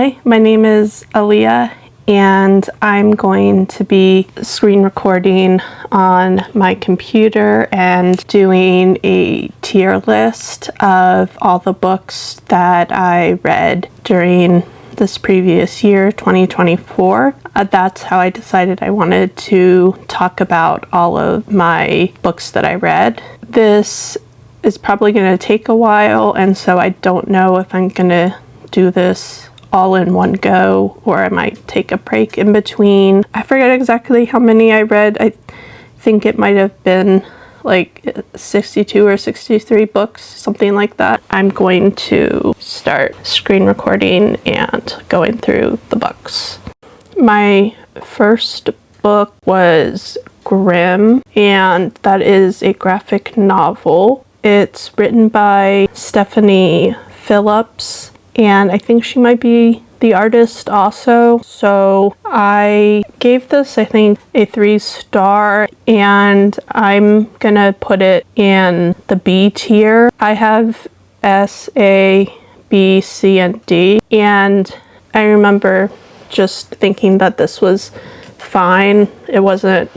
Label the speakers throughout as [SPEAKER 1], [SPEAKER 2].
[SPEAKER 1] Hi, my name is Aaliyah, and I'm going to be screen recording on my computer and doing a tier list of all the books that I read during this previous year, 2024. That's how I decided I wanted to talk about all of my books that I read. This is probably going to take a while, and so I don't know if I'm going to do this all in one go or I might take a break in between. I forget exactly how many I read. I think it might have been like 62 or 63 books, something like that. I'm going to start screen recording and going through the books. My first book was Grimm, and that is a graphic novel. It's written by Stephanie Phillips, and I think she might be the artist also. So I gave this, I think, a 3-star, and I'm gonna put it in the B tier. I have S, A, B, C, and D, and I remember just thinking that this was fine. It wasn't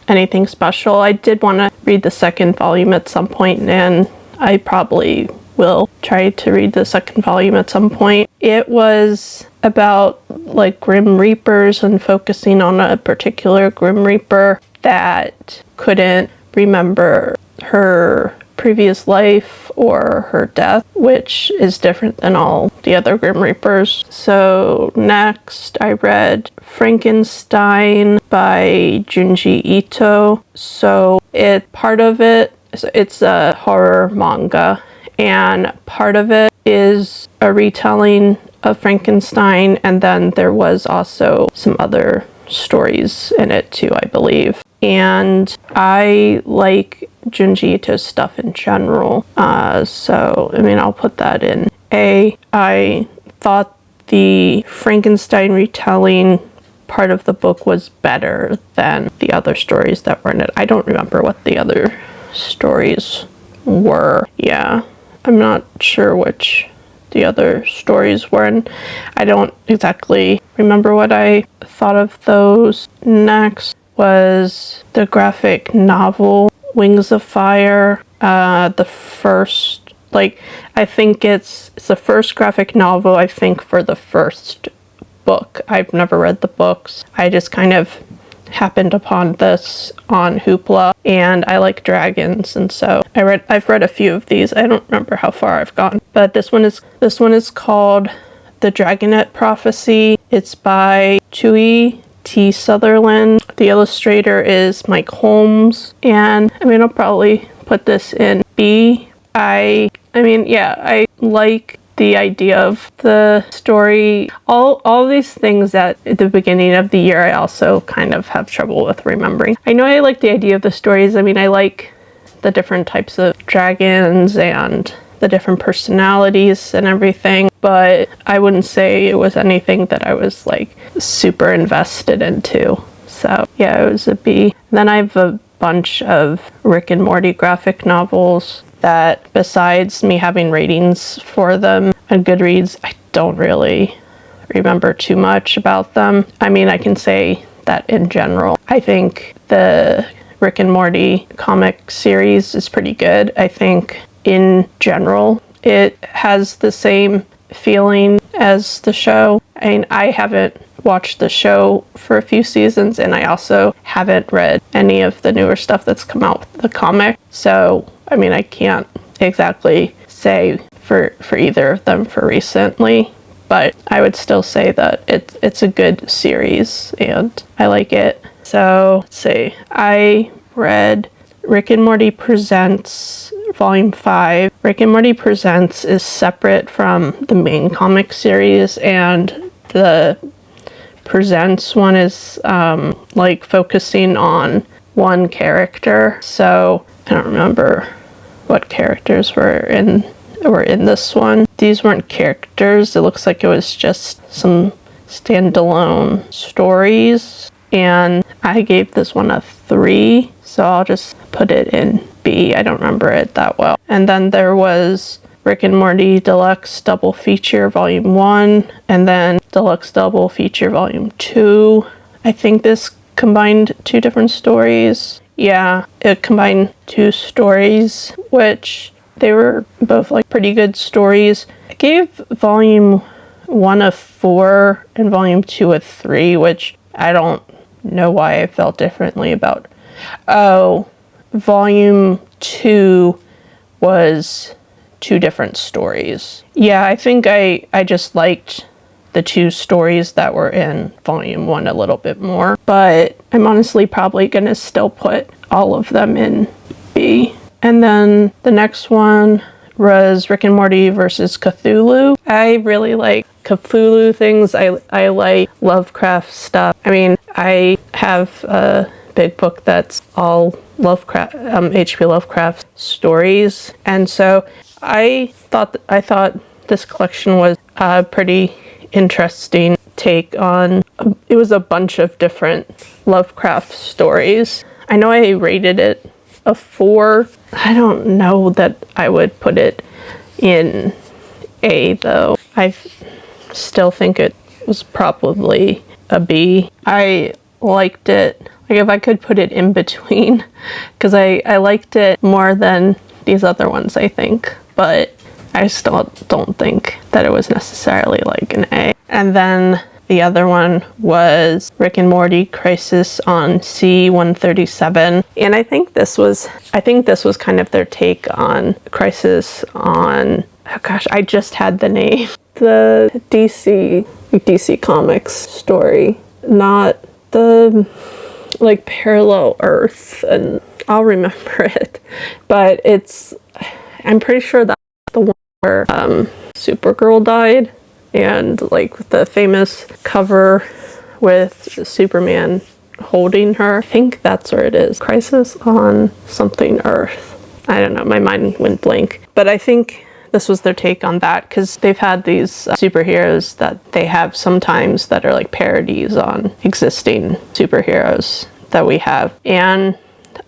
[SPEAKER 1] anything special. I did want to read the second volume at some point, and I probably will try to read the second volume at some point. It was about like Grim Reapers and focusing on a particular Grim Reaper that couldn't remember her previous life or her death, which is different than all the other Grim Reapers. So next I read Frankenstein by Junji Ito. So it's a horror manga, and part of it is a retelling of Frankenstein, and then there was also some other stories in it too, I believe. And I like Junji Ito's stuff in general, so I mean, I'll put that in A. I thought the Frankenstein retelling part of the book was better than the other stories that were in it. I don't remember what the other stories were. Yeah, I'm not sure which the other stories were, and I don't exactly remember what I thought of those. Next was the graphic novel Wings of Fire. The first, I think it's the first graphic novel, I think, for the first book. I've never read the books. I just kind of happened upon this on Hoopla, and I like dragons, and so I've read a few of these. I don't remember how far I've gone, but this one is called The Dragonet Prophecy. It's by Tui T. Sutherland. The illustrator is Mike Holmes, and I mean, I'll probably put this in B. I like the idea of the story. All these things at the beginning of the year, I also kind of have trouble with remembering. I know I like the idea of the stories. I mean, I like the different types of dragons and the different personalities and everything, but I wouldn't say it was anything that I was like super invested into. So yeah, it was a B. Then I have a bunch of Rick and Morty graphic novels that, besides me having ratings for them on Goodreads, I don't really remember too much about them. I mean, I can say that in general, I think the Rick and Morty comic series is pretty good. I think in general, it has the same feeling as the show. I mean, I haven't watched the show for a few seasons, and I also haven't read any of the newer stuff that's come out with the comic. So, I mean, I can't exactly say for either of them for recently, but I would still say that it's a good series and I like it. So let's see, I read Rick and Morty Presents Volume 5. Rick and Morty Presents is separate from the main comic series, and the Presents one is focusing on one character. So I don't remember what characters were in this one. These weren't characters. It looks like it was just some standalone stories, and I gave this one a 3, so I'll just put it in B. I don't remember it that well. And then there was Rick and Morty Deluxe Double Feature Volume 1, and then Deluxe Double Feature Volume 2. I think this combined 2 different stories. Yeah, it combined 2 stories, which they were both like pretty good stories. I gave Volume 1 a 4 and Volume 2 a 3, which I don't know why I felt differently about. Oh, Volume 2 was 2 different stories. Yeah, I think I just liked the 2 stories that were in Volume 1 a little bit more, but I'm honestly probably gonna still put all of them in B. And then the next one was Rick and Morty versus Cthulhu. I really like Cthulhu things. I like Lovecraft stuff. I mean, I have a big book that's all Lovecraft, H.P. Lovecraft stories, and so I thought this collection was a pretty interesting take on. It was a bunch of different Lovecraft stories. I know I rated it a 4. I don't know that I would put it in A though. I still think it was probably a B. I liked it. Like if I could put it in between, because I liked it more than these other ones, I think. But I still don't think that it was necessarily like an A. And then the other one was Rick and Morty Crisis on C-137. And I think this was kind of their take on Crisis on, oh gosh, I just had the name. The DC Comics story, not the like Parallel Earth, and I'll remember it. But I'm pretty sure that's the one where Supergirl died, and like the famous cover with Superman holding her. I think that's where it is. Crisis on something Earth. I don't know, my mind went blank. But I think this was their take on that, because they've had these superheroes that they have sometimes that are like parodies on existing superheroes that we have. And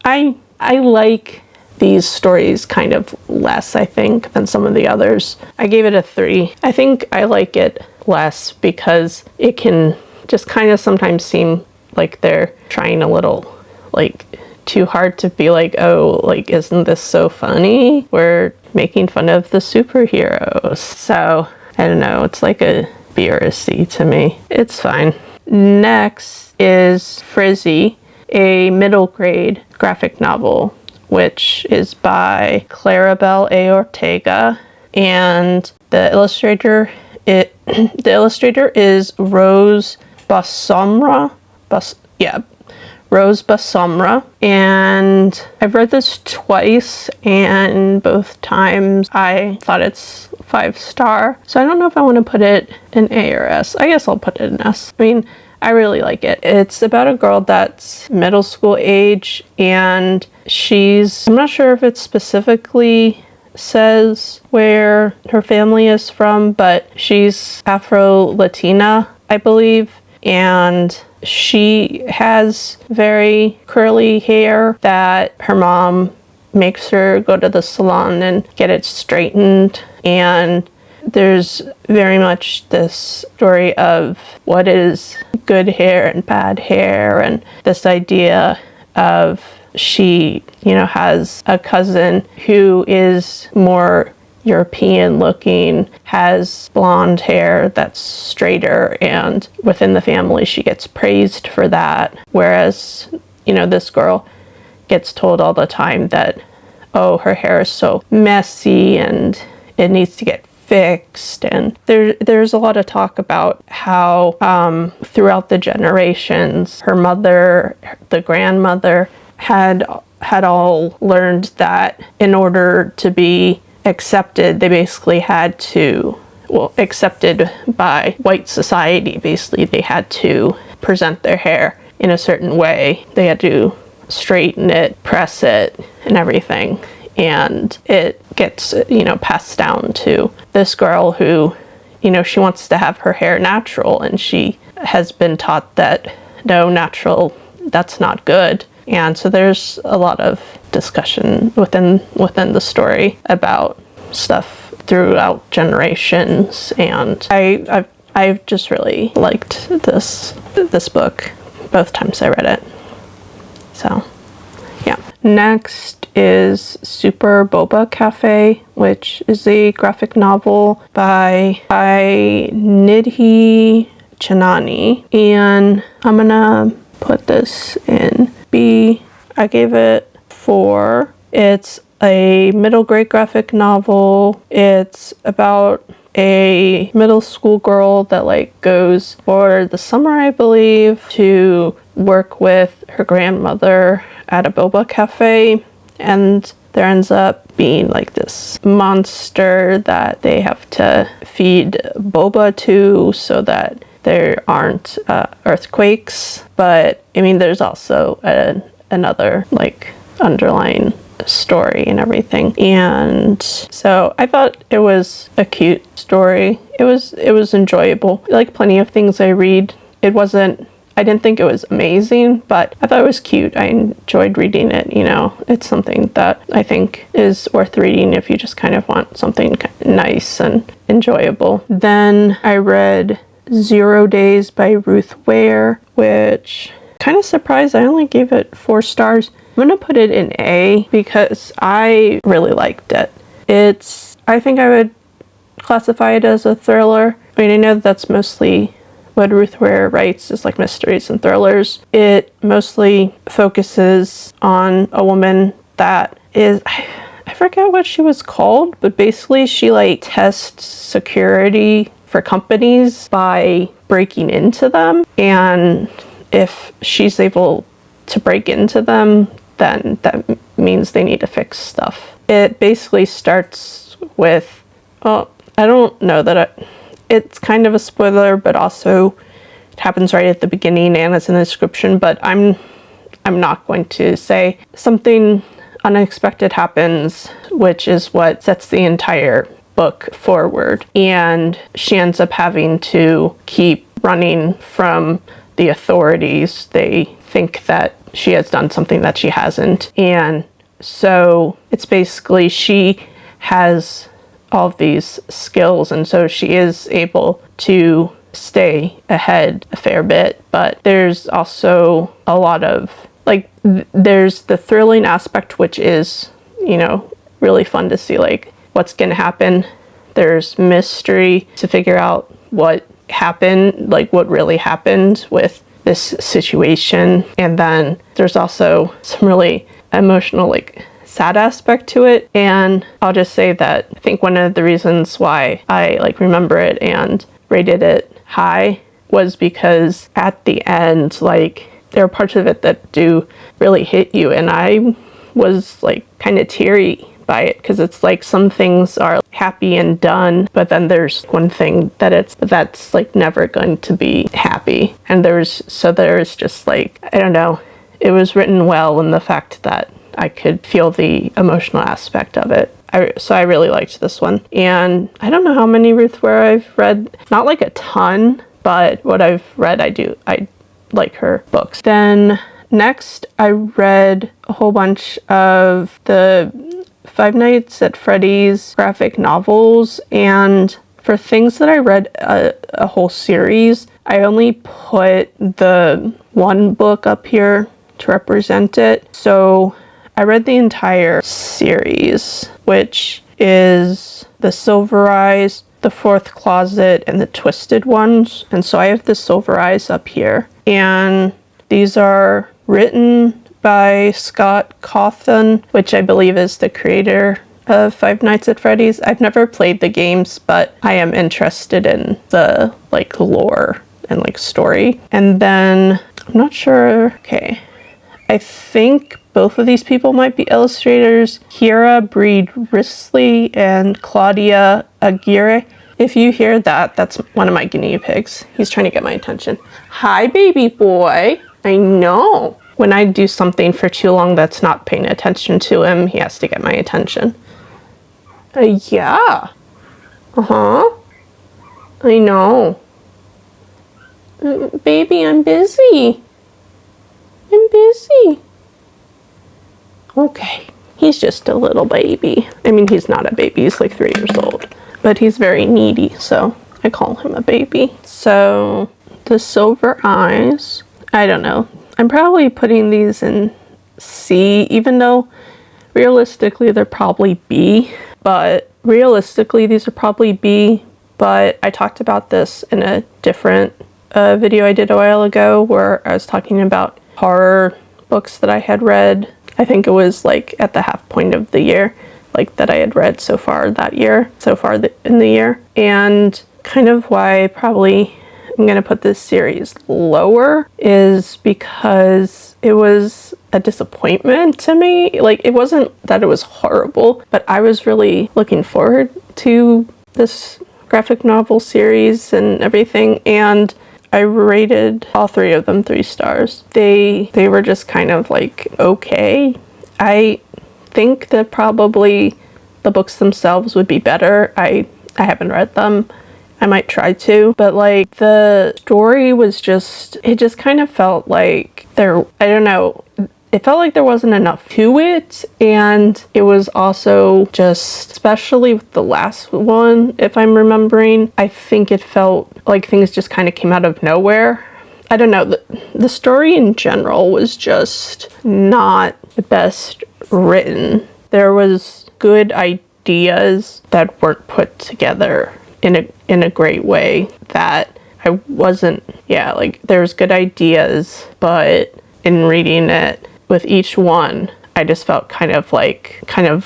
[SPEAKER 1] I like these stories kind of less, I think, than some of the others. I gave it a 3. I think I like it less because it can just kind of sometimes seem like they're trying a little like too hard to be like, oh, like, isn't this so funny? We're making fun of the superheroes. So I don't know, it's like a B or a C to me. It's fine. Next is Frizzy, a middle grade graphic novel, which is by Clarabelle A. Ortega, and the illustrator is Rose Bassamra. Rose Bassamra. And I've read this twice, and both times I thought it's 5-star. So I don't know if I want to put it in A or S. I guess I'll put it in S. I mean, I really like it. It's about a girl that's middle school age, and I'm not sure if it specifically says where her family is from, but she's Afro-Latina, I believe, and she has very curly hair that her mom makes her go to the salon and get it straightened. And there's very much this story of what is good hair and bad hair, and this idea of she, has a cousin who is more European looking, has blonde hair that's straighter, and within the family she gets praised for that, whereas this girl gets told all the time that, oh, her hair is so messy and it needs to get fixed. And there's a lot of talk about how throughout the generations, her mother, the grandmother, had all learned that in order to be accepted, they basically had to, accepted by white society, basically they had to present their hair in a certain way. They had to straighten it, press it, and everything. And it gets, passed down to this girl who, she wants to have her hair natural, and she has been taught that no, natural, that's not good. And so there's a lot of discussion within the story about stuff throughout generations, and I've just really liked this book both times I read it. So yeah. Next is Super Boba Cafe, which is a graphic novel by Nidhi Chanani, and I'm gonna put this in B. I gave it 4. It's a middle grade graphic novel. It's about a middle school girl that like goes for the summer, I believe, to work with her grandmother at a boba cafe, and there ends up being like this monster that they have to feed boba to so that there aren't earthquakes. But I mean, there's also another like underlying story and everything, and so I thought it was a cute story. It was enjoyable. Like plenty of things I read, I didn't think it was amazing, but I thought it was cute. I enjoyed reading it. You know, it's something that I think is worth reading if you just kind of want something nice and enjoyable. Then I read 0 Days by Ruth Ware, which kind of surprised. I only gave it 4 stars. I'm gonna put it in A because I really liked it. I think I would classify it as a thriller. I mean, I know that's mostly what Ruth Ware writes, is like mysteries and thrillers. It mostly focuses on a woman that is, I forget what she was called, but basically she like tests security for companies by breaking into them, and if she's able to break into them, then that means they need to fix stuff. It basically starts with, well, I don't know that it's kind of a spoiler, but also it happens right at the beginning and it's in the description, but I'm not going to say. Something unexpected happens, which is what sets the entire book forward, and she ends up having to keep running from the authorities. They think that she has done something that she hasn't, and so it's basically she has all of these skills, and so she is able to stay ahead a fair bit. But there's also a lot of like there's the thrilling aspect, which is, you know, really fun to see like what's gonna happen. There's mystery to figure out what happened, like what really happened with this situation, and then there's also some really emotional like sad aspect to it. And I'll just say that I think one of the reasons why I like remember it and rated it high was because at the end, like there are parts of it that do really hit you, and I was like kind of teary by it, because it's like some things are happy and done, but then there's one thing that's like never going to be happy. And there's just like, I don't know, it was written well in the fact that I could feel the emotional aspect of it. So I really liked this one. And I don't know how many Ruth Ware I've read, not like a ton, but what I've read, I like her books. Then next I read a whole bunch of the Five Nights at Freddy's graphic novels, and for things that I read a whole series, I only put the one book up here to represent it. So I read the entire series, which is The Silver Eyes, The Fourth Closet, and The Twisted Ones. And so I have The Silver Eyes up here. And these are written by Scott Cawthon, which I believe is the creator of Five Nights at Freddy's. I've never played the games, but I am interested in the like lore and like story. And then I'm not sure. Okay, I think both of these people might be illustrators, Kiera Breed Risley and Claudia Aguirre. If you hear that, that's one of my guinea pigs. He's trying to get my attention. Hi, baby boy. I know. When I do something for too long that's not paying attention to him, he has to get my attention. Yeah. Uh-huh. I know. Baby, I'm busy. I'm busy. Okay. He's just a little baby. I mean, he's not a baby. He's like 3 years old. but he's very needy, so I call him a baby. So the Silver Eyes, I don't know. I'm probably putting these in C, even though realistically they're probably B, but realistically these are probably B, but I talked about this in a different video I did a while ago where I was talking about horror books that I had read. I think it was like at the half point of the year, like that I had read so far that year, in the year. And kind of why I probably am going to put this series lower is because it was a disappointment to me. Like, it wasn't that it was horrible, but I was really looking forward to this graphic novel series and everything, and I rated all 3 of them 3 stars. They were just kind of like okay. I think that probably the books themselves would be better. I haven't read them. I might try to, but like the story was just, it just kind of felt like I don't know, it felt like there wasn't enough to it, and it was also just, especially with the last one, if I'm remembering, I think it felt like things just kind of came out of nowhere. I don't know, the story in general was just not the best written. There was good ideas that weren't put together in a great way that I wasn't, like there's good ideas, but in reading it with each one, I just felt kind of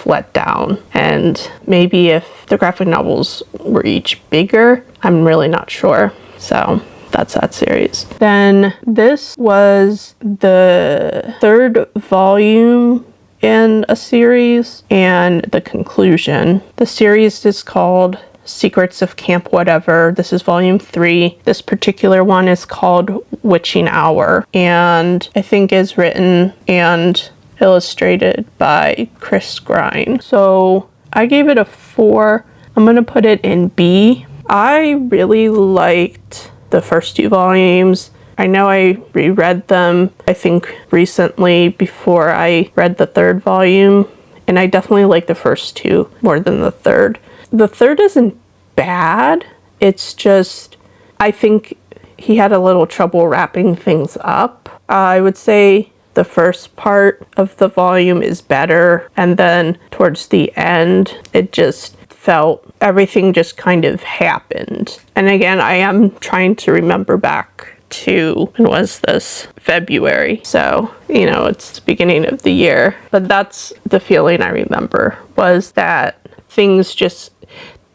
[SPEAKER 1] let down. And maybe if the graphic novels were each bigger, I'm really not sure. So that's that series. Then this was the 3rd volume in a series and the conclusion. The series is called Secrets of Camp Whatever. This is volume 3. This particular one is called Witching Hour, and I think is written and illustrated by Chris Grine. So I gave it a 4. I'm gonna put it in B. I really liked the first 2 volumes. I know I reread them, I think recently before I read the 3rd volume, and I definitely like the first 2 more than the 3rd. The 3rd isn't bad, it's just, I think he had a little trouble wrapping things up. I would say the first part of the volume is better, and then towards the end, it just felt everything just kind of happened. And again, I am trying to remember back to, when was this? February. So, it's the beginning of the year. But that's the feeling I remember, was that things just,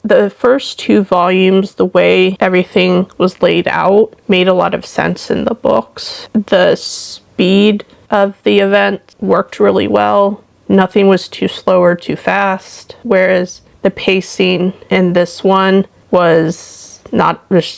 [SPEAKER 1] the first 2 volumes, the way everything was laid out made a lot of sense in the books. The speed of the event worked really well. Nothing was too slow or too fast, whereas the pacing in this one was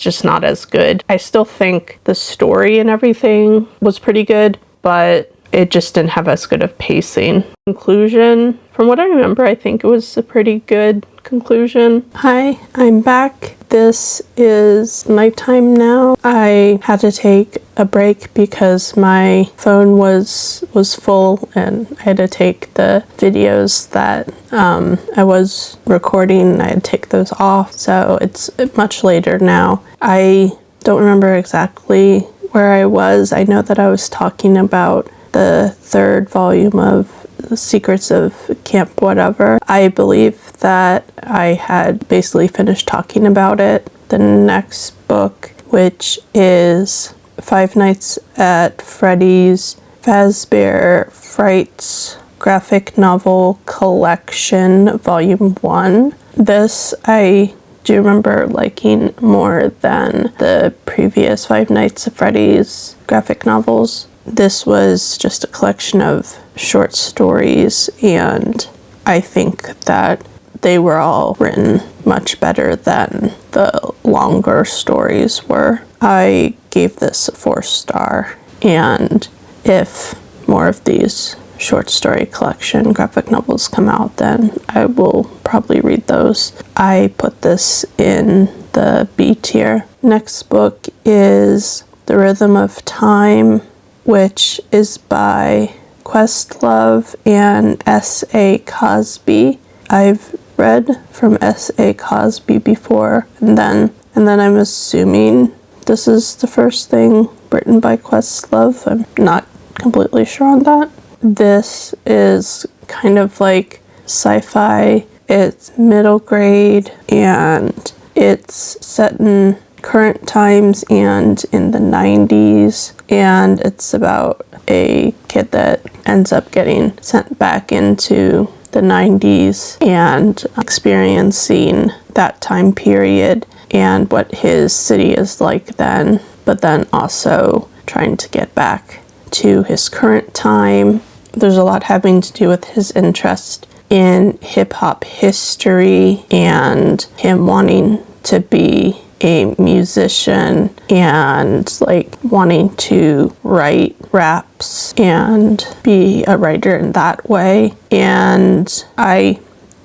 [SPEAKER 1] just not as good. I still think the story and everything was pretty good, but it just didn't have as good of pacing. Conclusion, from what I remember, I think it was a pretty good conclusion. Hi, I'm back. This is nighttime now. I had to take a break because my phone was full and I had to take the videos that I was recording. I had to take those off, so it's much later now. I don't remember exactly where I was. I know that I was talking about the 3rd volume of Secrets of Camp Whatever. I believe that I had basically finished talking about it. The next book, which is Five Nights at Freddy's Fazbear Frights graphic novel collection, volume 1. This I do remember liking more than the previous Five Nights at Freddy's graphic novels. This was just a collection of short stories, and I think that they were all written much better than the longer stories were. I gave this a 4-star, and if more of these short story collection graphic novels come out, then I will probably read those. I put this in the B tier. Next book is The Rhythm of Time, which is by Questlove and S.A. Cosby. I've read from S.A. Cosby before, and then I'm assuming this is the first thing written by Questlove. I'm not completely sure on that. This is kind of like sci-fi. It's middle grade, and it's set in current times and in the 90s, and it's about a kid that ends up getting sent back into the 90s and experiencing that time period and what his city is like then, but then also trying to get back to his current time. There's a lot having to do with his interest in hip-hop history and him wanting to be a musician and like wanting to write raps and be a writer in that way. And I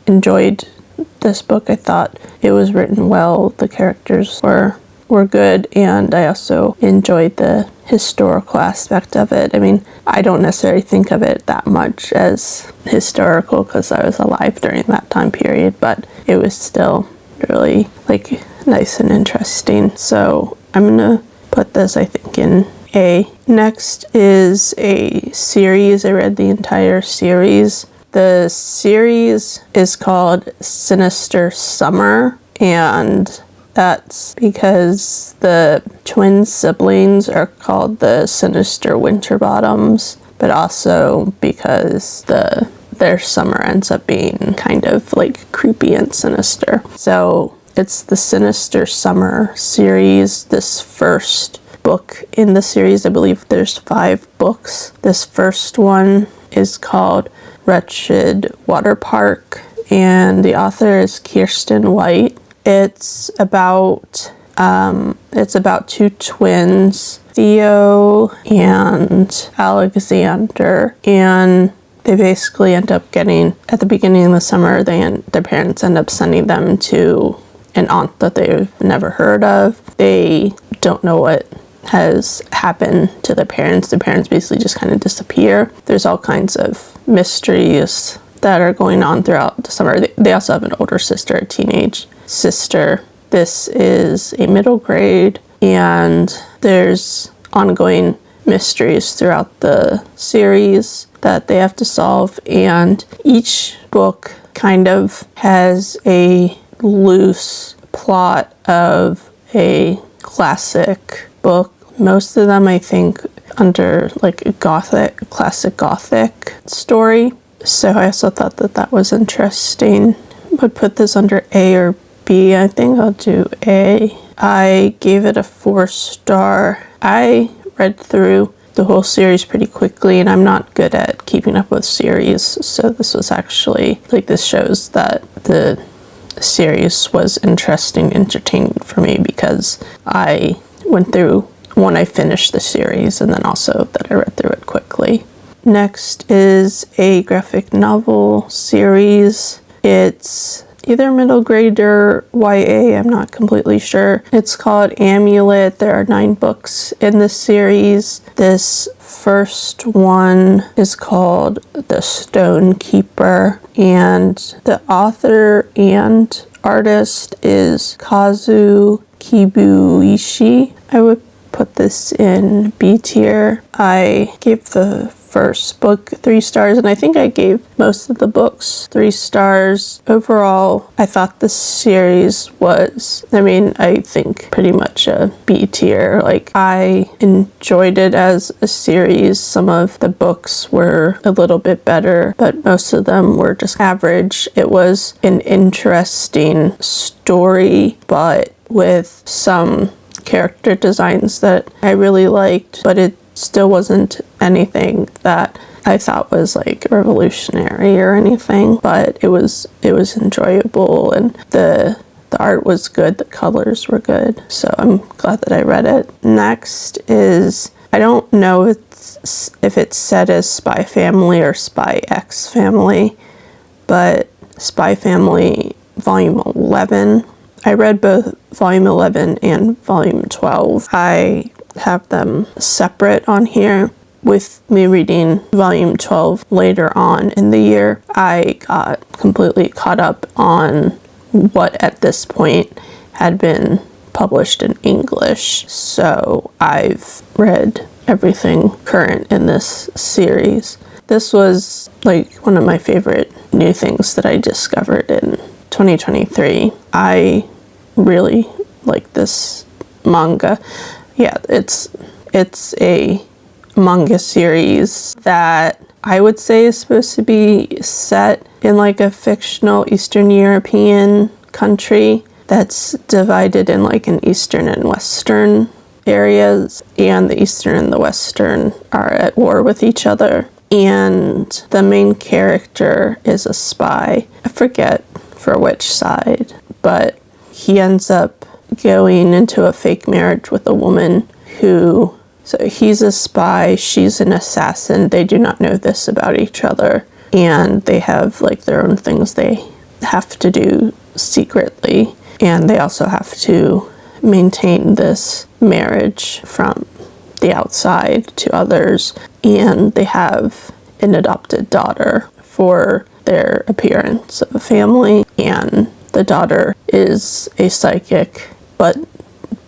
[SPEAKER 1] enjoyed this book. I thought it was written well. The characters were good, and I also enjoyed the historical aspect of it. I mean, I don't necessarily think of it that much as historical because I was alive during that time period, but it was still really like nice and interesting. So I'm gonna put this, I think, in A. Next is a series. I read the entire series. The series is called Sinister Summer, and that's because the twin siblings are called the Sinister Winterbottoms, but also because their summer ends up being kind of like creepy and sinister. So it's the Sinister Summer series. This first book in the series, I believe there's 5 books. This first one is called Wretched Water Park, and the author is Kirsten White. It's about 2 twins, Theo and Alexander, and they basically end up getting, at the beginning of the summer, their parents end up sending them to an aunt that they've never heard of. They don't know what has happened to their parents. The parents basically just kind of disappear. There's all kinds of mysteries that are going on throughout the summer. They also have an older sister, a teenage sister. This is a middle grade, and there's ongoing mysteries throughout the series that they have to solve, and each book kind of has a loose plot of a classic book. Most of them, I think, under like a classic gothic story. So I also thought that was interesting. Would put this under A or B. I think I'll do A. I gave it a 4-star. I read through the whole series pretty quickly, and I'm not good at keeping up with series, so this was actually, like, this shows that the series was interesting, entertaining for me, because I went through when I finished the series, and then also that I read through it quickly. Next is a graphic novel series. It's either middle grade or YA, I'm not completely sure. It's called Amulet. There are 9 books in this series. This first one is called The Stone Keeper, and the author and artist is Kazu Kibuishi. I would put this in B tier. I gave the first book 3 stars, and I think I gave most of the books 3 stars. Overall, I thought the series was, I think pretty much a B tier. Like, I enjoyed it as a series. Some of the books were a little bit better, but most of them were just average. It was an interesting story, but with some character designs that I really liked, but it still wasn't anything that I thought was like revolutionary or anything, but it was enjoyable, and the art was good, the colors were good, so I'm glad that I read it. Next is, I don't know if it's set as Spy Family or Spy X Family, but Spy Family Volume 11. I read both Volume 11 and Volume 12. I have them separate on here. with me reading volume 12 later on in the year, I got completely caught up on what at this point had been published in English. So I've read everything current in this series. This was like one of my favorite new things that I discovered in 2023. I really like this manga. Yeah, it's a manga series that I would say is supposed to be set in like a fictional Eastern European country that's divided in like an Eastern and Western areas, and the Eastern and the Western are at war with each other. And the main character is a spy. I forget for which side, but he ends up going into a fake marriage with a woman who, so he's a spy, she's an assassin. They do not know this about each other, and they have like their own things they have to do secretly, and they also have to maintain this marriage from the outside to others, and they have an adopted daughter for their appearance of a family, and the daughter is a psychic, but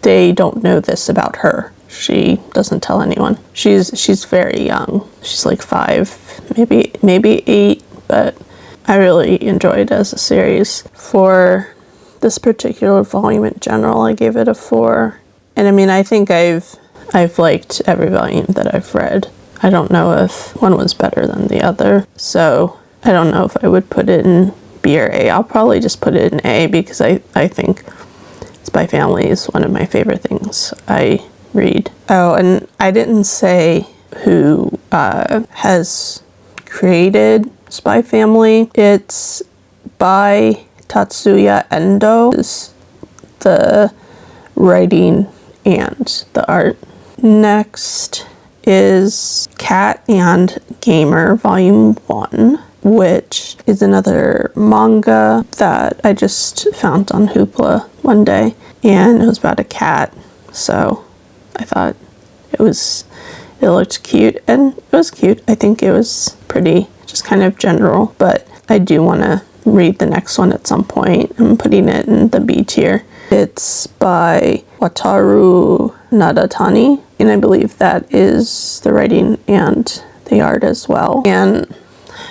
[SPEAKER 1] they don't know this about her. She doesn't tell anyone. She's very young. She's like 5, maybe 8, but I really enjoyed it as a series. For this particular volume in general, I gave it a 4. And I mean, I think I've liked every volume that I've read. I don't know if one was better than the other, so I don't know if I would put it in B or A. I'll probably just put it in A because I think Spy Family is one of my favorite things I read. Oh, and I didn't say who has created Spy Family. It's by Tatsuya Endo. Is the writing and the art. Next is Cat and Gamer Volume 1, which is another manga that I just found on Hoopla one day, and it was about a cat, so I thought it looked cute, and it was cute. I think it was pretty, just kind of general, but I do want to read the next one at some point. I'm putting it in the B tier. It's by Wataru Nadatani, and I believe that is the writing and the art as well. And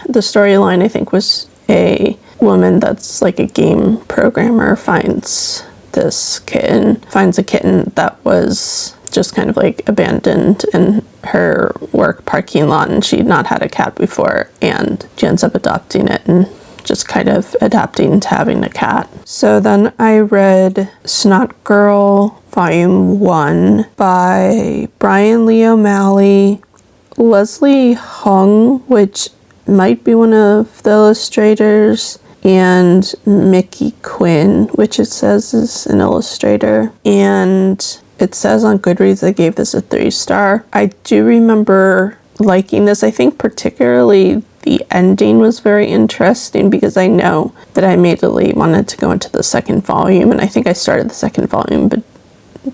[SPEAKER 1] the storyline, I think, was a woman that's like a game programmer finds a kitten that was just kind of like abandoned in her work parking lot, and she'd not had a cat before, and she ends up adopting it and just kind of adapting to having a cat. So then I read Snot Girl Volume 1 by Brian Lee O'Malley, Leslie Hung, which might be one of the illustrators, and Mickey Quinn, which it says is an illustrator. And it says on Goodreads I gave this a 3-star. I do remember liking this. I think particularly the ending was very interesting because I know that I immediately wanted to go into the second volume, and I think I started the second volume but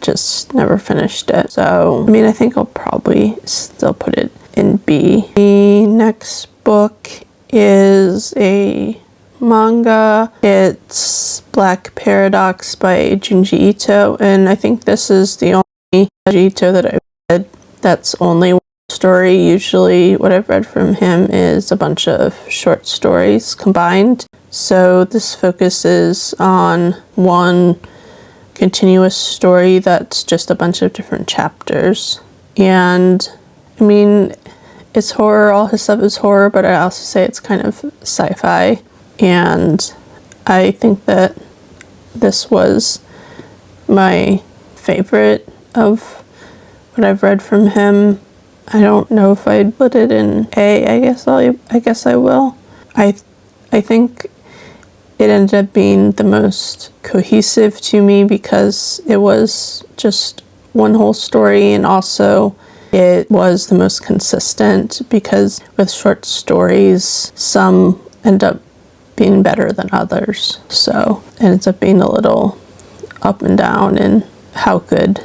[SPEAKER 1] just never finished it. So, I mean, I think I'll probably still put it in B. The next book is a manga. It's Black Paradox by Junji Ito, and I think this is the only Junji Ito that I read that's only one story. Usually what I've read from him is a bunch of short stories combined. So this focuses on one continuous story that's just a bunch of different chapters. And I mean, it's horror, all his stuff is horror, but I also say it's kind of sci-fi. And I think that this was my favorite of what I've read from him. I don't know if I'd put it in A. I guess I will. I think it ended up being the most cohesive to me because it was just one whole story, and also it was the most consistent because with short stories, some end up being better than others. So it ends up being a little up and down in how good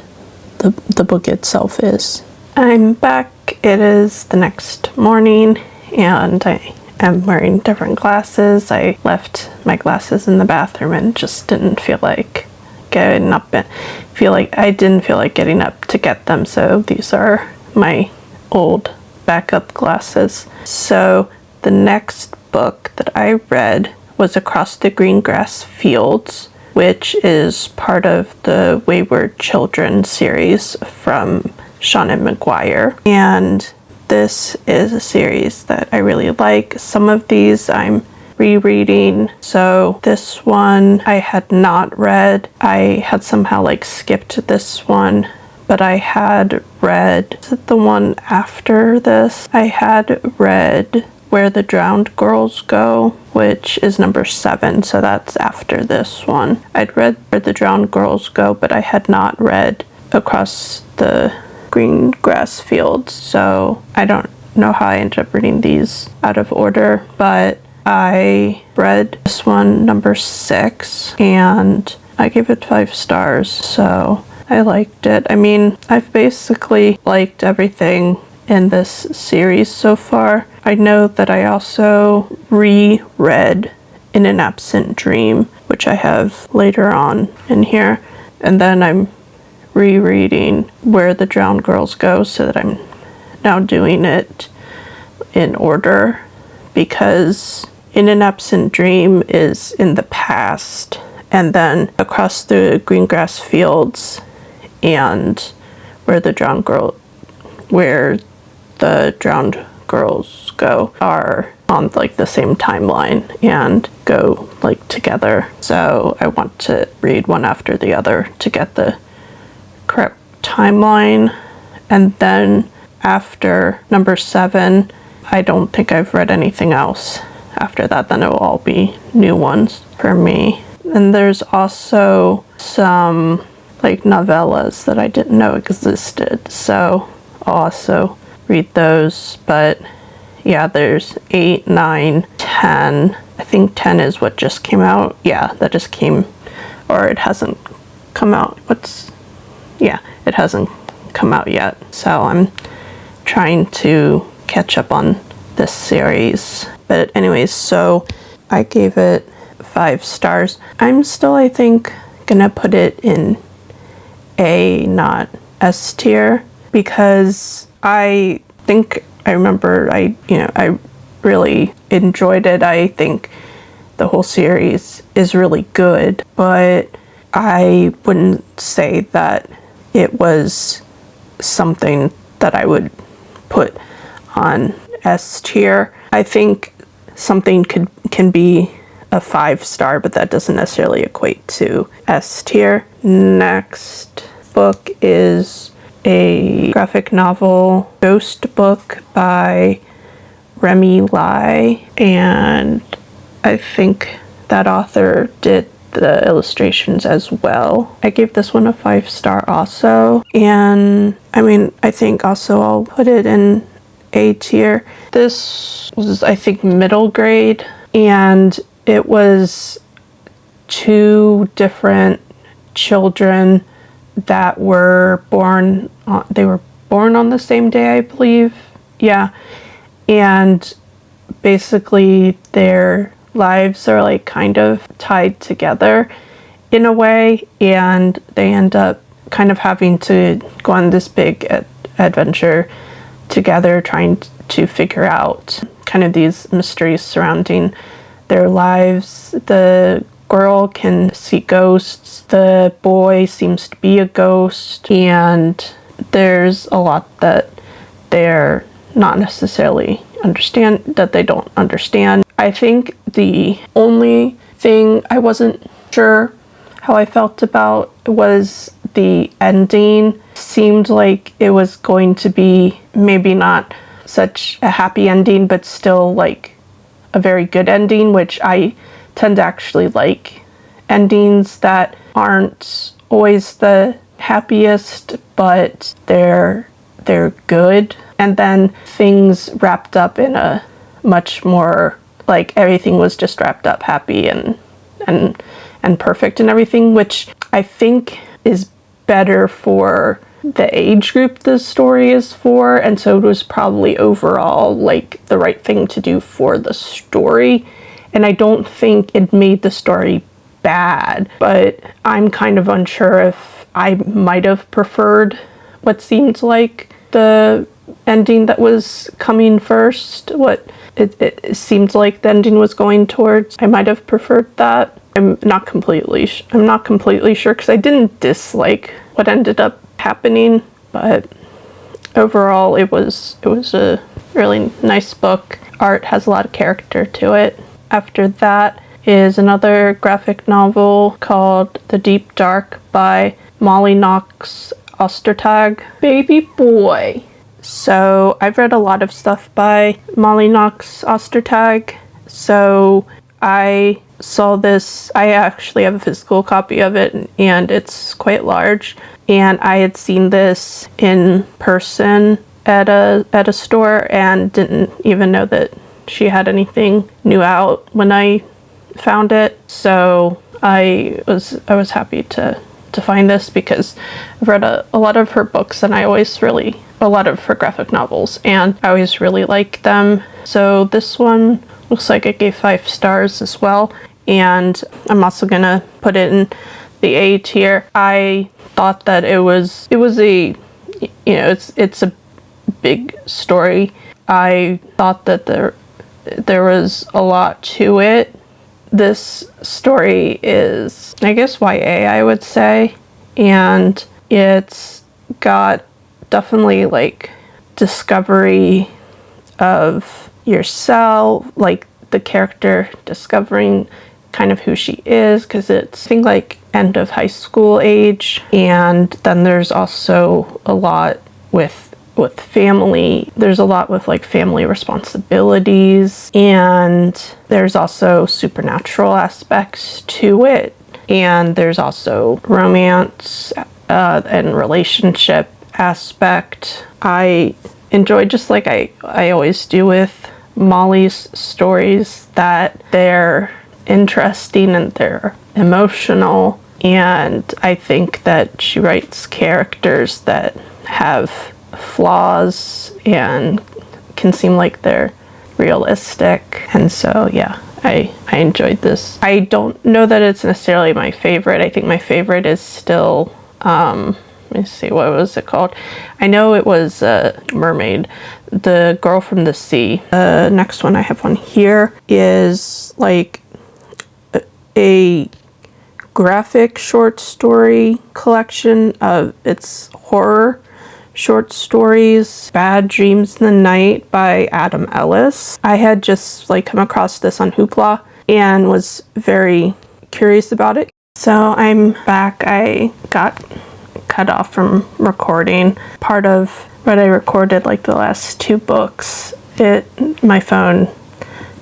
[SPEAKER 1] the book itself is. I'm back It is the next morning and I am wearing different glasses. I left my glasses in the bathroom and just didn't feel like getting up and I didn't feel like getting up to get them. So these are my old backup glasses. So the next book that I read was Across the Green Grass Fields, which is part of the Wayward Children series from Shauna McGuire. And this is a series that I really like. Some of these I'm rereading. So this one I had not read. I had somehow like skipped this one, but I had read, is it the one after this? I had read Where the Drowned Girls Go, which is number 7, so that's after this one. I'd read Where the Drowned Girls Go, but I had not read Across the Green Grass Fields, so I don't know how I ended up reading these out of order, but I read this one, number 6, and I gave it 5 stars, so I liked it. I mean, I've basically liked everything in this series so far. I know that I also reread In an Absent Dream, which I have later on in here, and then I'm rereading Where the Drowned Girls Go, so that I'm now doing it in order, because In an Absent Dream is in the past, and then Across the Green Grass Fields and Where the Drowned Girls Go are on like the same timeline and go like together. So I want to read one after the other to get the correct timeline. And then after number 7, I don't think I've read anything else after that. Then it will all be new ones for me. And there's also some like novellas that I didn't know existed, so I'll also read those. But yeah, there's 8, 9, 10. I think 10 is what just came out. Yeah, that just came, or it hasn't come out. It hasn't come out yet. So I'm trying to catch up on this series. But anyways, so I gave it 5 stars. I'm still, I think, gonna put it in A, not S tier, because I think I remember I really enjoyed it. I think the whole series is really good, but I wouldn't say that it was something that I would put on S tier. I think something can be a 5-star, but that doesn't necessarily equate to S tier. Next book is a graphic novel ghost book by Remy Lai, and I think that author did the illustrations as well. I gave this one a 5-star also, and I mean, I think also I'll put it in A tier. This was, I think, middle grade, and it was 2 different children that were born on, they were born on the same day, I believe. Yeah. And basically their lives are like kind of tied together in a way, and they end up kind of having to go on this big adventure together, trying to figure out kind of these mysteries surrounding their lives. The girl can see ghosts, the boy seems to be a ghost, and there's a lot that they're not necessarily that they don't understand. I think the only thing I wasn't sure how I felt about was the ending. Seemed like it was going to be maybe not such a happy ending, but still like a very good ending, which I tend to actually like endings that aren't always the happiest, but they're good. And then things wrapped up in a much more, like everything was just wrapped up happy and perfect and everything, which I think is better for the age group the story is for, and so it was probably overall like the right thing to do for the story. And I don't think it made the story bad, but I'm kind of unsure if I might have preferred what seemed like the ending that was coming first, what it seemed like the ending was going towards. I might have preferred that. I'm not completely sure, because I didn't dislike what ended up happening, but overall it was a really nice book. Art has a lot of character to it. After that is another graphic novel called The Deep Dark by Molly Knox Ostertag. Baby boy. So I've read a lot of stuff by Molly Knox Ostertag. So I saw this, I actually have a physical copy of it, and it's quite large. And I had seen this in person at a store and didn't even know that she had anything new out when I found it. So I was happy to find this, because I've read a lot of her books, and a lot of her graphic novels, and I always really like them. So this one looks like it gave 5 stars as well, and I'm also gonna put it in the A tier. I thought that it was a, it's a big story. I thought that there was a lot to it. This story is, I guess, YA, I would say, and it's got definitely like discovery of yourself, like the character discovering kind of who she is, because it's, I think, like end of high school age. And then there's also a lot with family. There's a lot with like family responsibilities, and there's also supernatural aspects to it, and there's also romance and relationship aspect. I enjoy, just like I always do with Molly's stories, that they're interesting and they're emotional, and I think that she writes characters that have flaws and can seem like they're realistic. And so yeah, I enjoyed this. I don't know that it's necessarily my favorite. I think my favorite is still let me see, what was it called? I know it was Mermaid, The Girl from the Sea. The next one I have on here is like a graphic short story collection of, it's horror short stories, Bad Dreams in the Night by Adam Ellis. I had just like come across this on Hoopla and was very curious about it. So I'm back. I got cut off from recording. Part of what I recorded, like the last 2 books, my phone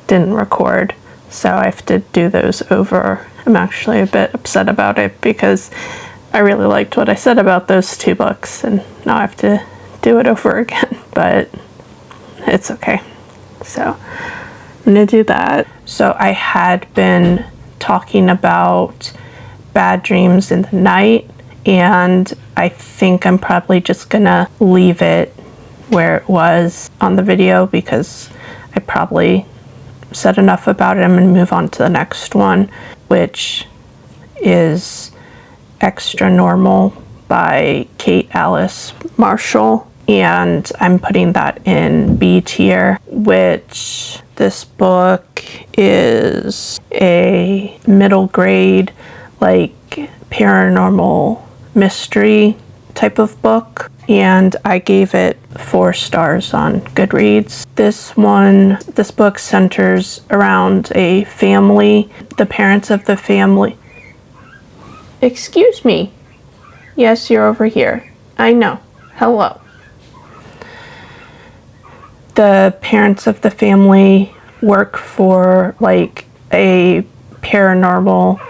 [SPEAKER 1] didn't record, so I have to do those over. I'm actually a bit upset about it, because I really liked what I said about those 2 books, and now I have to do it over again, but it's okay. So I'm gonna do that. So I had been talking about Bad Dreams in the Night, and I think I'm probably just gonna leave it where it was on the video, because I probably said enough about it. I'm gonna move on to the next one, which is Extra Normal by Kate Alice Marshall, and I'm putting that in B tier, which this book is a middle grade, like paranormal mystery type of book, and I gave it 4 stars on Goodreads. This book centers around a family. The parents of the family. Excuse me. Yes, you're over here. I know. Hello. The parents of the family work for like a paranormal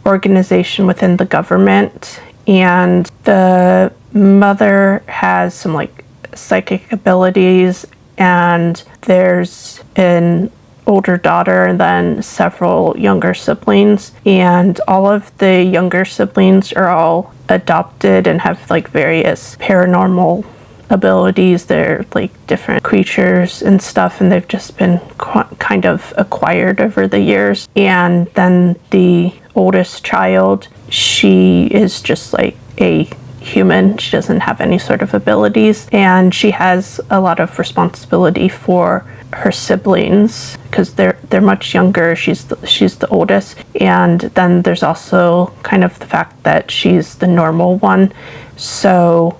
[SPEAKER 1] organization within the government, and the mother has some like psychic abilities, and there's an older daughter and then several younger siblings, and all of the younger siblings are all adopted and have like various paranormal abilities. They're like different creatures and stuff, and they've just been kind of acquired over the years. And then the oldest child, she is just like a human. She doesn't have any sort of abilities, and she has a lot of responsibility for her siblings because they're much younger. She's the oldest, and then there's also kind of the fact that she's the normal one, so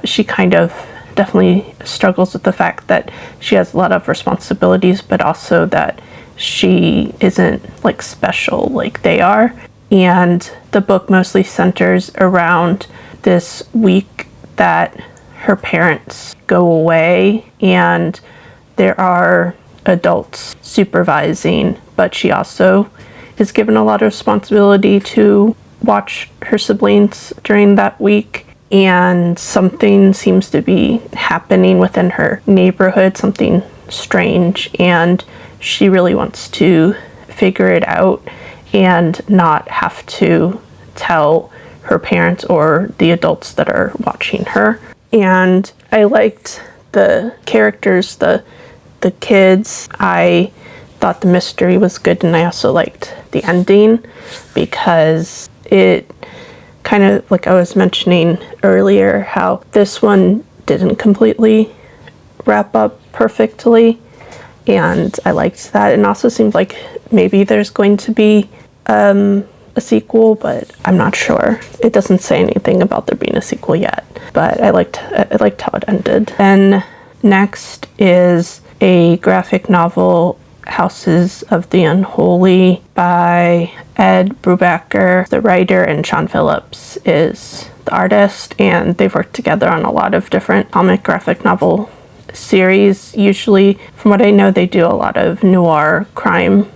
[SPEAKER 1] she kind of definitely struggles with the fact that she has a lot of responsibilities, but also that she isn't like special like they are. And the book mostly centers around this week that her parents go away, and there are adults supervising, but she also is given a lot of responsibility to watch her siblings during that week. And something seems to be happening within her neighborhood, something strange, and she really wants to figure it out and not have to tell her parents or the adults that are watching her. And I liked the characters, the kids. I thought the mystery was good, and I also liked the ending because it kind of, like I was mentioning earlier, how this one didn't completely wrap up perfectly, and I liked that. And also seemed like maybe there's going to be a sequel, but I'm not sure. It doesn't say anything about there being a sequel yet, but I liked how it ended. And next is a graphic novel, Houses of the Unholy, by Ed Brubaker, the writer, and Sean Phillips is the artist, and they've worked together on a lot of different comic graphic novel series. Usually, from what I know, they do a lot of noir crime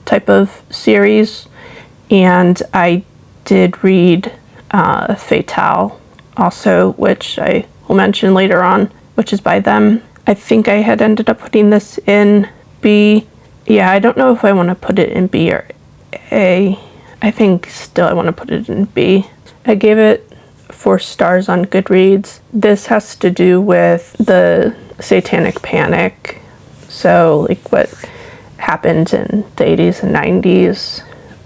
[SPEAKER 1] type of series, and I did read Fatale also, which I will mention later on, which is by them. I think I had ended up putting this in B. Yeah, I don't know if I want to put it in B or A. I think still I want to put it in B. I gave it 4 stars on Goodreads. This has to do with the Satanic Panic. So like what happened in the 80s and 90s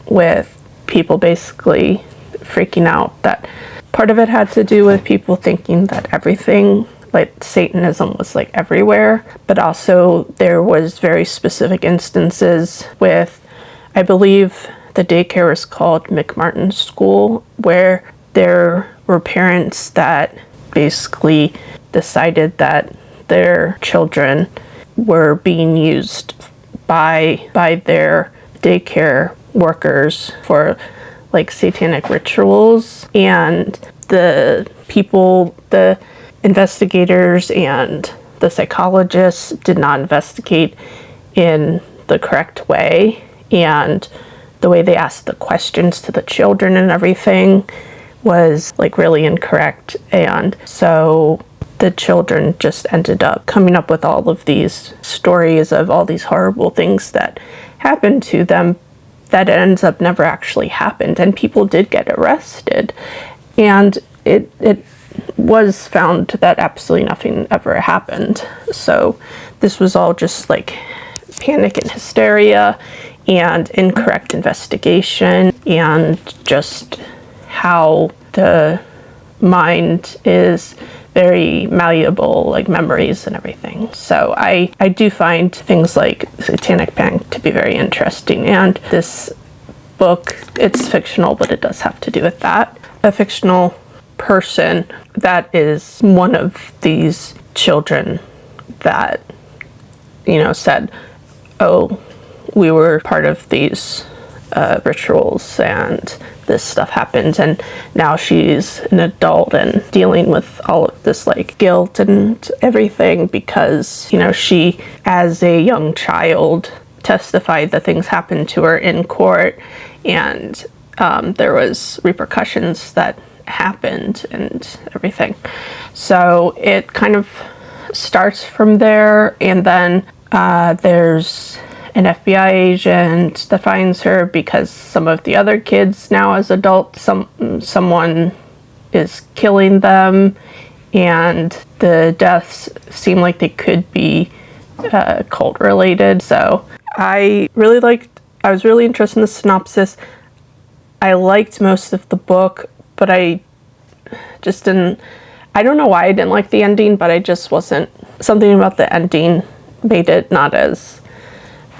[SPEAKER 1] with people basically freaking out. That part of it had to do with people thinking that everything, like Satanism, was like everywhere, but also there was very specific instances with, I believe the daycare was called McMartin School, where there were parents that basically decided that their children were being used by their daycare workers for like satanic rituals, and the people, the investigators and the psychologists did not investigate in the correct way, and the way they asked the questions to the children and everything was like really incorrect. And so the children just ended up coming up with all of these stories of all these horrible things that happened to them that ends up never actually happened, and people did get arrested, and it was found that absolutely nothing ever happened. So this was all just like panic and hysteria and incorrect investigation, and just how the mind is very malleable, like memories and everything. So I do find things like Satanic Panic to be very interesting, and this book, it's fictional, but it does have to do with that. A fictional person that is one of these children that, you know, said, oh, we were part of these rituals and this stuff happened, and now she's an adult and dealing with all of this like guilt and everything because, you know, she as a young child testified that things happened to her in court, and there was repercussions that happened and everything. So it kind of starts from there, and then there's an FBI agent that finds her because some of the other kids now as adults, someone is killing them, and the deaths seem like they could be cult related. So I was really interested in the synopsis. I liked most of the book, but I just didn't, I don't know why I didn't like the ending, but I just wasn't, something about the ending made it not as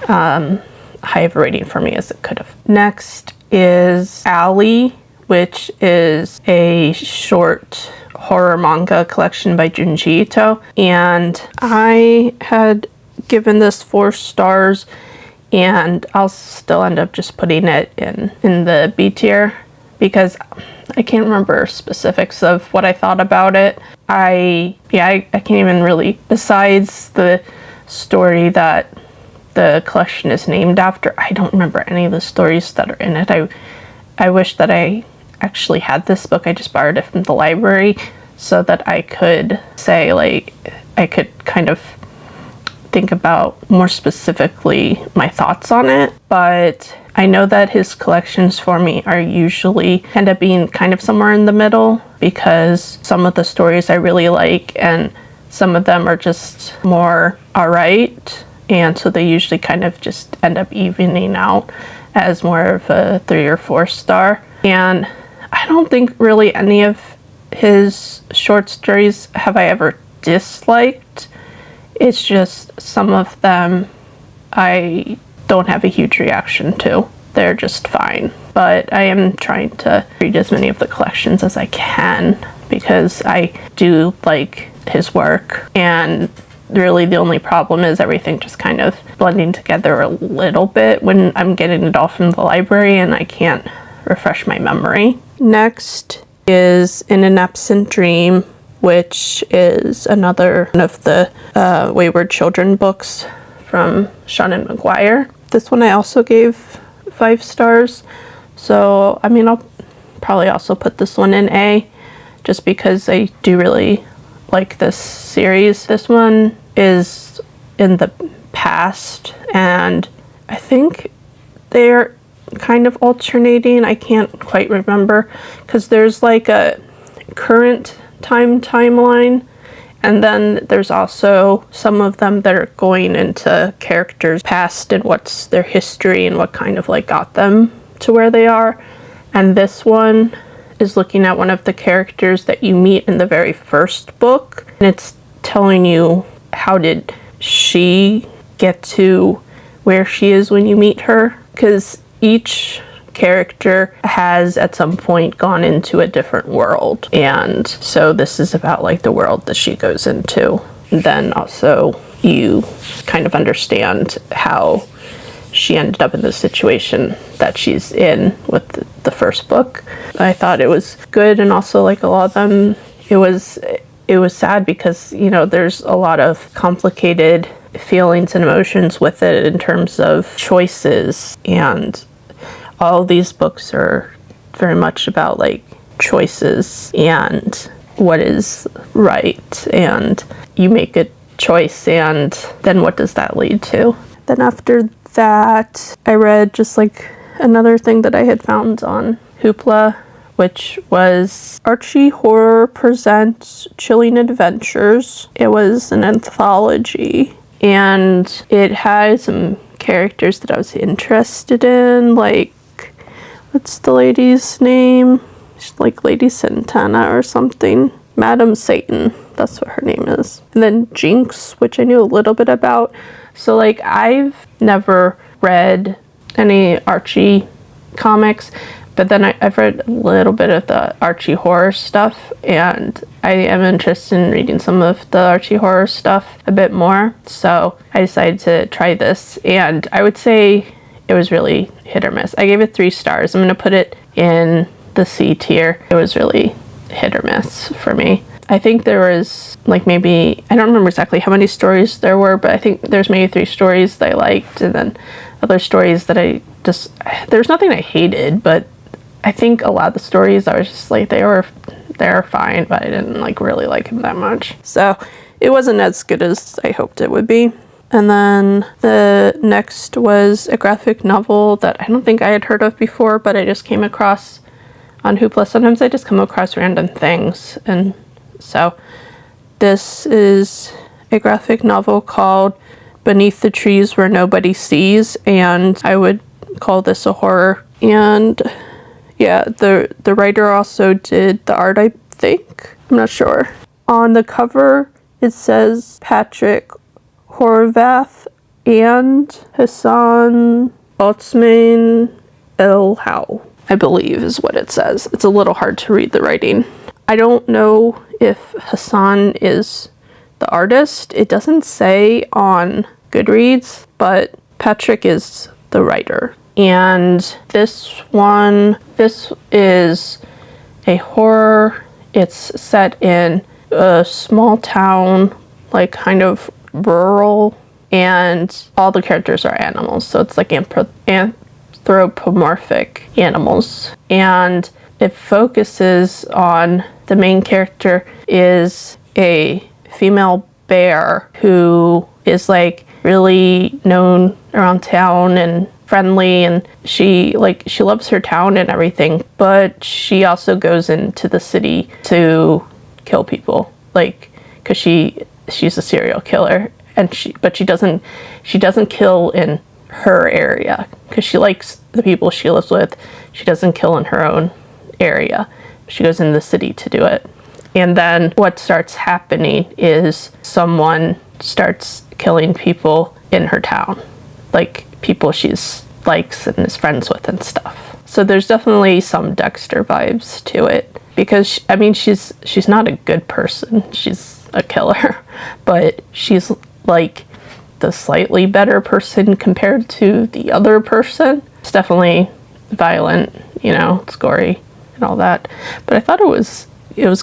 [SPEAKER 1] high of a rating for me as it could have. Next is Ally, which is a short horror manga collection by Junji Ito, and I had given this 4 stars, and I'll still end up just putting it in the B tier because I can't remember specifics of what I thought about it. I can't even really, besides the story that the collection is named after, I don't remember any of the stories that are in it. I wish that I actually had this book. I just borrowed it from the library so that I could say, like, I could kind of think about more specifically my thoughts on it. But I know that his collections for me are usually end up being kind of somewhere in the middle, because some of the stories I really like and some of them are just more alright, and so they usually kind of just end up evening out as more of a 3 or 4 star. And I don't think really any of his short stories have I ever disliked. It's just some of them I don't have a huge reaction to. They're just fine. But I am trying to read as many of the collections as I can because I do like his work, and really the only problem is everything just kind of blending together a little bit when I'm getting it all from the library and I can't refresh my memory. Next is In an Absent Dream, which is another one of the Wayward Children books from Seanan McGuire. This one I also gave 5 stars, so I mean I'll probably also put this one in A just because I do really like this series. This one is in the past, and I think they're kind of alternating. I can't quite remember because there's like a current timeline, and then there's also some of them that are going into characters past and what's their history and what kind of like got them to where they are. And this one is looking at one of the characters that you meet in the very first book, and it's telling you how did she get to where she is when you meet her, because each character has at some point gone into a different world, and so this is about like the world that she goes into. And then also you kind of understand how she ended up in the situation that she's in with the first book. I thought it was good, and also like a lot of them, it was sad because, you know, there's a lot of complicated feelings and emotions with it in terms of choices, and all these books are very much about like choices and what is right, and you make a choice and then what does that lead to. Then after that I read just like another thing that I had found on Hoopla, which was Archie Horror Presents Chilling Adventures. It was an anthology, and it had some characters that I was interested in, like, what's the lady's name? She's like Lady Santana or something. Madam Satan, that's what her name is. And then Jinx, which I knew a little bit about. So like I've never read any Archie comics, but then I've read a little bit of the Archie horror stuff, and I am interested in reading some of the Archie horror stuff a bit more. So I decided to try this, and I would say it was really hit or miss. I gave it 3 stars. I'm going to put it in the C tier. It was really hit or miss for me. I think there was like maybe, I don't remember exactly how many stories there were, but I think there's maybe 3 stories that I liked, and then other stories that there's nothing I hated, but I think a lot of the stories I was just like, they're fine, but I didn't like really like them that much. So it wasn't as good as I hoped it would be. And then the next was a graphic novel that I don't think I had heard of before, but I just came across on Hoopla. Sometimes I just come across random things. And so this is a graphic novel called Beneath the Trees Where Nobody Sees, and I would call this a horror. And yeah, the writer also did the art, I think. I'm not sure. On the cover, it says Patrick Horvath and Hassan Otsman El How, I believe is what it says. It's a little hard to read the writing. I don't know if Hassan is the artist. It doesn't say on Goodreads, but Patrick is the writer. And this is a horror. It's set in a small town, like kind of rural, and all the characters are animals. So it's like anthropomorphic animals. And it focuses on the main character is a female bear who is like really known around town and friendly, and she loves her town and everything, but she also goes into the city to kill people, like, because she's a serial killer, and she doesn't kill in her area because she likes the people she lives with. She doesn't kill in her own area. She goes in the city to do it. And then what starts happening is someone starts killing people in her town, like people she's likes and is friends with and stuff. So there's definitely some Dexter vibes to it, because she's not a good person. She's a killer, but she's like the slightly better person compared to the other person. It's definitely violent, it's gory and all that. But I thought it was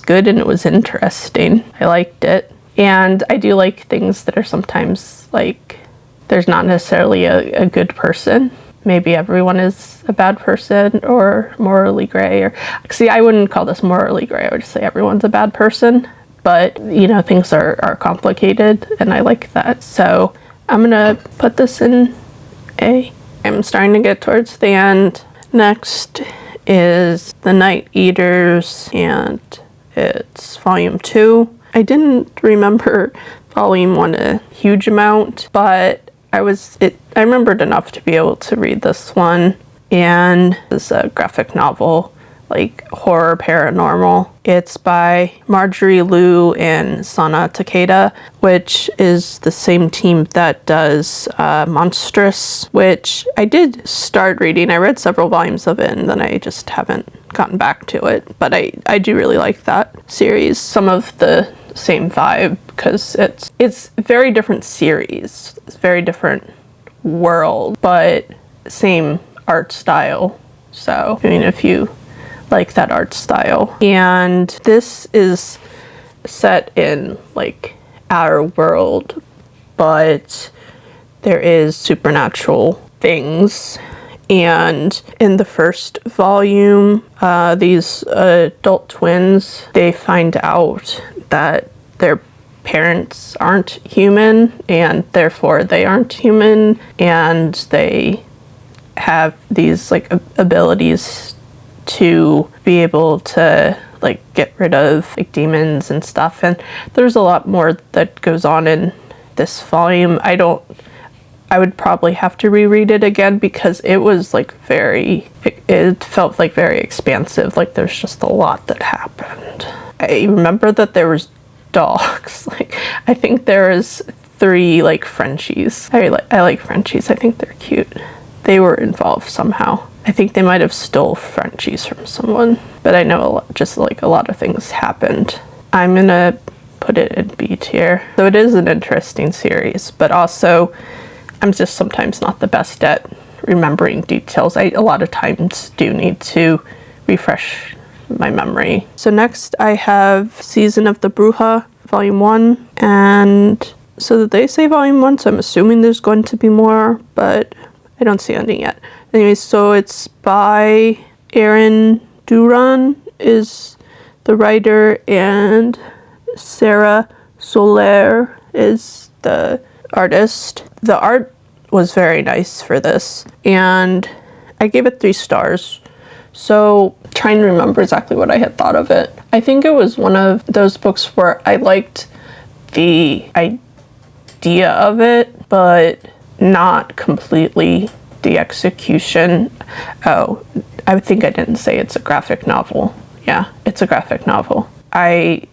[SPEAKER 1] good and it was interesting. I liked it. And I do like things that are sometimes like there's not necessarily a good person. Maybe everyone is a bad person or morally gray. Or see, I wouldn't call this morally gray. I would just say everyone's a bad person. But, things are complicated, and I like that. So I'm going to put this in A. I'm starting to get towards the end. Next is The Night Eaters, and it's volume 2. I didn't remember volume 1 a huge amount, but I remembered enough to be able to read this one. And it's a graphic novel, like horror paranormal. It's by Marjorie Liu and Sana Takeda, which is the same team that does Monstrous, which I did start reading. I read several volumes of it, and then I just haven't gotten back to it. But I do really like that series. Some of the same vibe, because it's very different series. It's very different world, but same art style. So, if you like that art style. And this is set in like our world, but there is supernatural things. And in the first volume, these adult twins, they find out that their parents aren't human, and therefore they aren't human, and they have these like abilities to be able to like get rid of like demons and stuff. And there's a lot more that goes on in this volume. I would probably have to reread it again, because it was like it felt like very expansive. Like there's just a lot that happened. I remember that there was dogs. Like I think there is 3 like Frenchies. I like Frenchies. I think they're cute. They were involved somehow. I think they might have stole Frenchies from someone, but I know a lot of things happened. I'm gonna put it in B tier. So it is an interesting series, but also I'm just sometimes not the best at remembering details. I a lot of times do need to refresh my memory. So next I have Season of the Bruja, Volume 1, and so they say Volume 1, so I'm assuming there's going to be more, but I don't see anything yet. Anyway, so it's by Aaron Duran is the writer, and Sarah Soler is the artist. The art was very nice for this, and I gave it 3 stars. So, trying to remember exactly what I had thought of it. I think it was one of those books where I liked the idea of it, but not completely the execution. Oh, I think I didn't say it's a graphic novel. Yeah, it's a graphic novel. I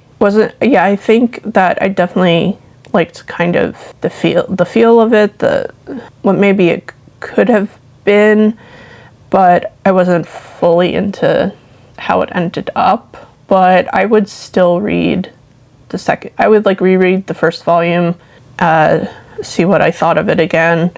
[SPEAKER 1] think that I definitely liked kind of the feel of it, what maybe it could have been, but I wasn't fully into how it ended up. But I would still read the second. I would like reread the first volume, see what I thought of it again,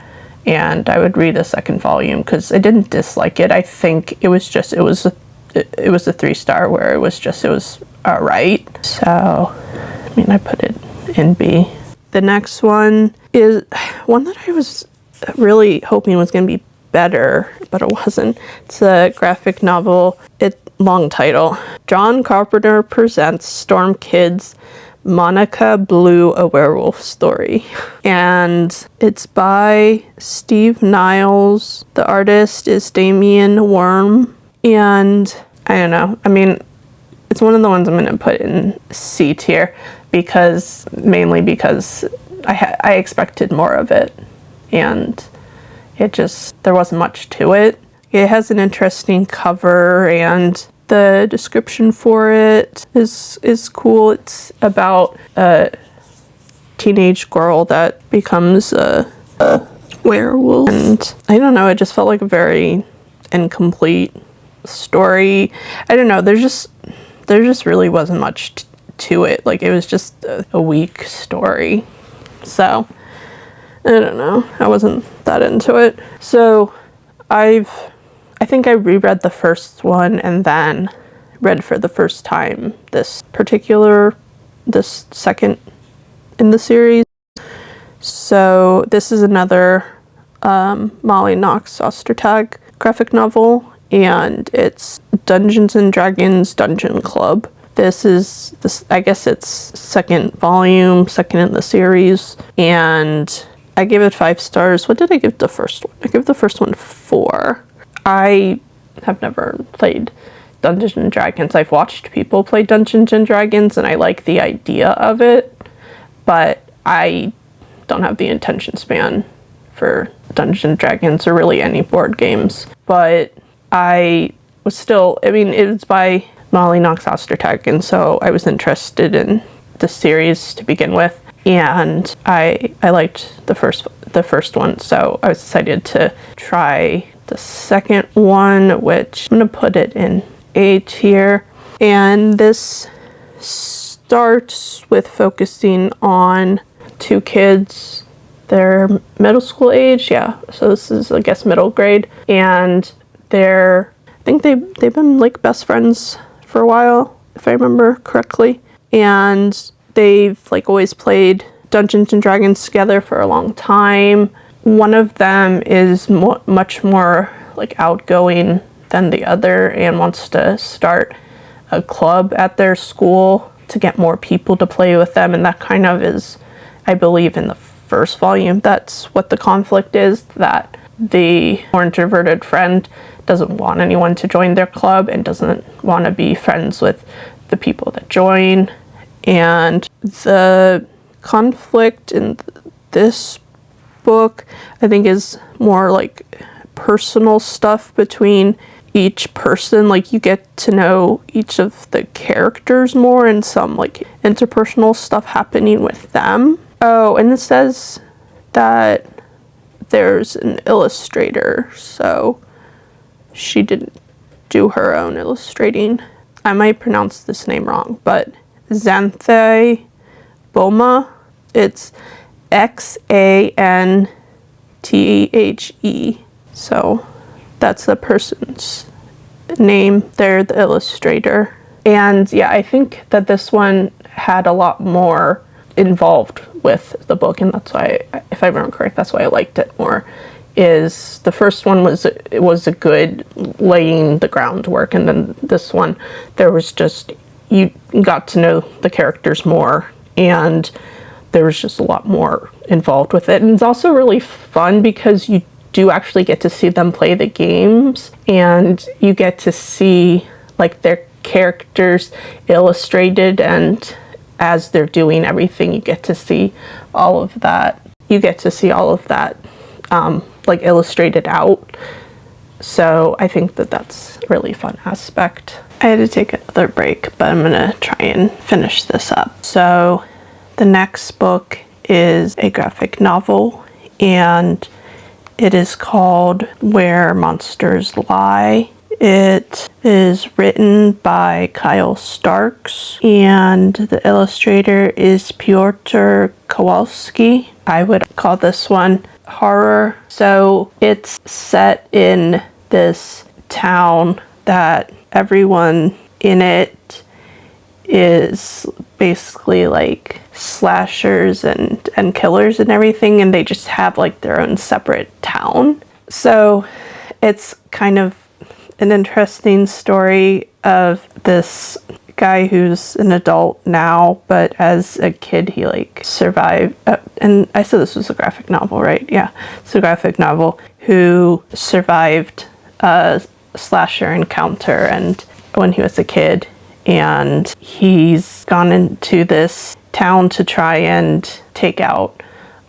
[SPEAKER 1] and I would read the second volume because I didn't dislike it. I think it was a 3-star where it was alright. So, I mean, I put it in B. The next one is one that I was really hoping was going to be better, but it wasn't. It's a graphic novel. Long title. John Carpenter presents Storm Kids' Monica Blue, a Werewolf Story. And it's by Steve Niles. The artist is Damien Worm. And I don't know. I mean, it's one of the ones I'm going to put in C tier mainly because I expected more of it. And there wasn't much to it. It has an interesting cover, and the description for it is cool. It's about a teenage girl that becomes a werewolf. And I don't know, it just felt like a very incomplete story. I don't know, there just really wasn't much to it. Like, it was just a weak story. So, I don't know. I wasn't that into it. So, I think I reread the first one and then read for the first time this second in the series. So this is another Molly Knox Ostertag graphic novel, and it's Dungeons and Dragons Dungeon Club. I guess it's second in the series, and I gave it 5 stars. What did I give the first one? I gave the first one 4. I have never played Dungeons and Dragons. I've watched people play Dungeons and Dragons, and I like the idea of it, but I don't have the attention span for Dungeons and Dragons or really any board games. But it was by Molly Knox Ostertag, and so I was interested in the series to begin with, and I liked the first one, so I was excited to try the second one, which I'm going to put it in A tier. And this starts with focusing on 2 kids. They're middle school age, yeah. So this is, I guess, middle grade. And I think they've been like best friends for a while, if I remember correctly. And they've like always played Dungeons and Dragons together for a long time. One of them is much more like outgoing than the other and wants to start a club at their school to get more people to play with them, and that kind of is, I believe, in the first volume. That's what the conflict is, that the more introverted friend doesn't want anyone to join their club and doesn't want to be friends with the people that join. And the conflict in this book, I think, is more like personal stuff between each person. Like, you get to know each of the characters more and some like interpersonal stuff happening with them. Oh, and it says that there's an illustrator, so she didn't do her own illustrating. I might pronounce this name wrong, but Xanthe Boma, it's Xanthe. So that's the person's name. They're the illustrator. And yeah, I think that this one had a lot more involved with the book, and that's why, if I remember correct, that's why I liked it more. Is the first one was a good laying the groundwork, and then this one, there was just, you got to know the characters more, and there was just a lot more involved with it. And it's also really fun because you do actually get to see them play the games, and you get to see like their characters illustrated, and as they're doing everything, you get to see all of that. You get to see all of that like illustrated out. So I think that that's a really fun aspect. I had to take another break, but I'm gonna try and finish this up. So the next book is a graphic novel, and it is called Where Monsters Lie. It is written by Kyle Starks, and the illustrator is Piotr Kowalski. I would call this one horror. So it's set in this town that everyone in it is basically like slashers and killers and everything, and they just have like their own separate town. So it's kind of an interesting story of this guy who's an adult now, but as a kid he like survived, and I said this was a graphic novel, right? Yeah, it's a graphic novel, who survived a slasher encounter and when he was a kid, and he's gone into this town to try and take out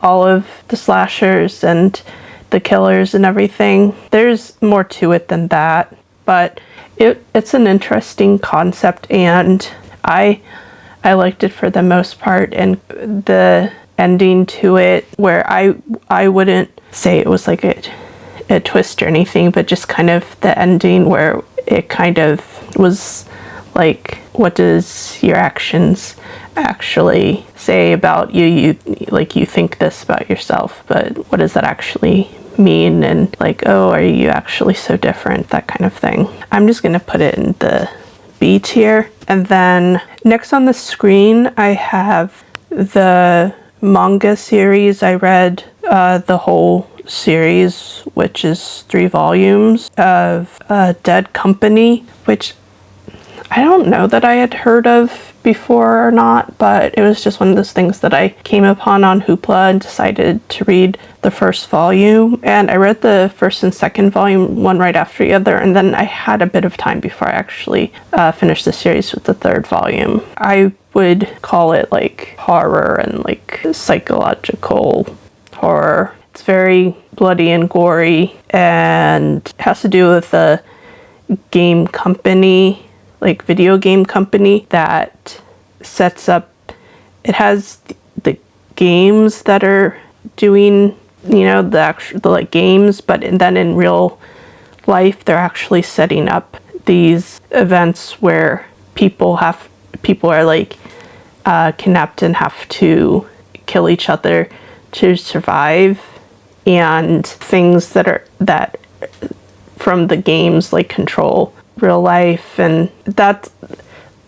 [SPEAKER 1] all of the slashers and the killers and everything. There's more to it than that, but it's an interesting concept, and I liked it for the most part. And the ending to it, where I wouldn't say it was like a twist or anything, but just kind of the ending where it kind of was like, what does your actions actually say about you? You think this about yourself, but what does that actually mean? And like, oh, are you actually so different? That kind of thing. I'm just gonna put it in the B tier. And then next on the screen, I have the manga series. I read the whole series, which is 3 volumes of Dead Company, which I don't know that I had heard of before or not, but it was just one of those things that I came upon on Hoopla and decided to read the first volume. And I read the first and second volume one right after the other, and then I had a bit of time before I actually finished the series with the third volume. I would call it like horror and like psychological horror. It's very bloody and gory, and it has to do with a game company, like video game company, that sets up, it has the games that are doing, you know, the like games, but then in real life they're actually setting up these events where people are like kidnapped and have to kill each other to survive, and things that from the games like control real life. And that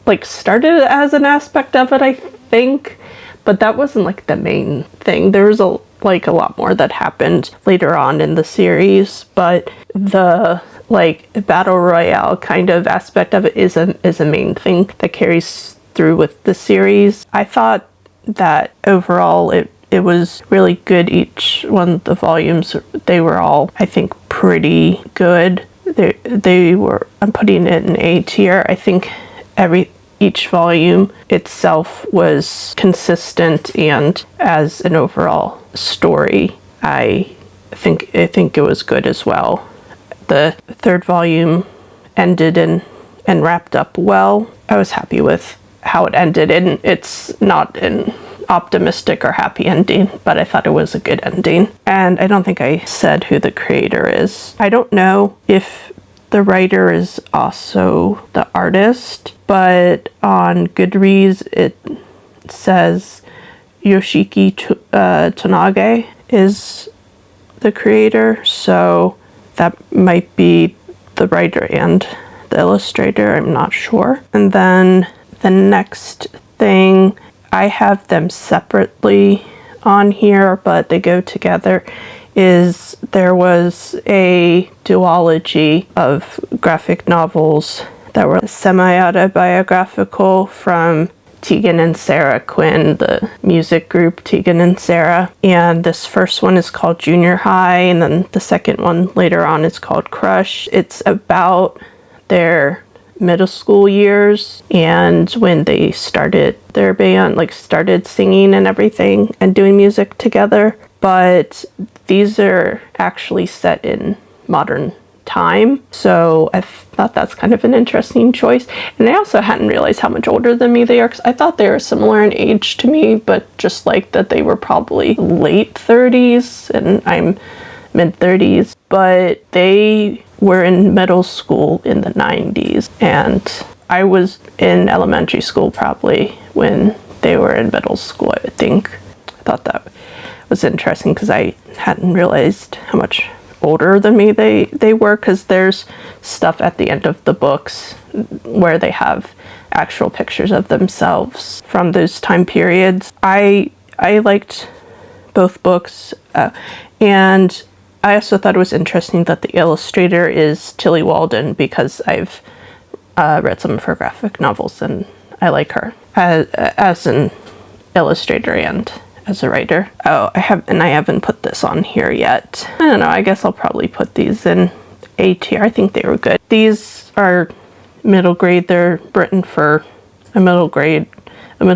[SPEAKER 1] like started as an aspect of it, I think, but that wasn't like the main thing. There was a lot more that happened later on in the series, but the like battle royale kind of aspect of it is a main thing that carries through with the series. I thought that overall it was really good. Each one of the volumes, they were all, I think, pretty good. They were, I'm putting it in A tier. I think each volume itself was consistent, and as an overall story, I think it was good as well. The third volume ended and wrapped up well. I was happy with how it ended, and it's not an optimistic or happy ending, but I thought it was a good ending. And I don't think I said who the creator is. I don't know if the writer is also the artist, but on Goodreads it says Yoshiki Tonage is the creator, so that might be the writer and the illustrator, I'm not sure. And then the next thing, I have them separately on here, but they go together, is there was a duology of graphic novels that were semi-autobiographical from Tegan and Sarah Quinn, the music group Tegan and Sarah. And this first one is called Junior High, and then the second one later on is called Crush. It's about their middle school years and when they started their band, like started singing and everything and doing music together. But these are actually set in modern time, so I thought that's kind of an interesting choice. And I also hadn't realized how much older than me they are, because I thought they were similar in age to me, but just like that they were probably late 30s and I'm mid 30s. But they were in middle school in the 90s, and I was in elementary school probably when they were in middle school, I would think. I thought that was interesting because I hadn't realized how much older than me they were, because there's stuff at the end of the books where they have actual pictures of themselves from those time periods. I liked both books, and I also thought it was interesting that the illustrator is Tilly Walden, because I've read some of her graphic novels and I like her as an illustrator and as a writer. Oh, I haven't put this on here yet. I don't know, I guess I'll probably put these in A tier. I think they were good. These are middle grade. They're written for a middle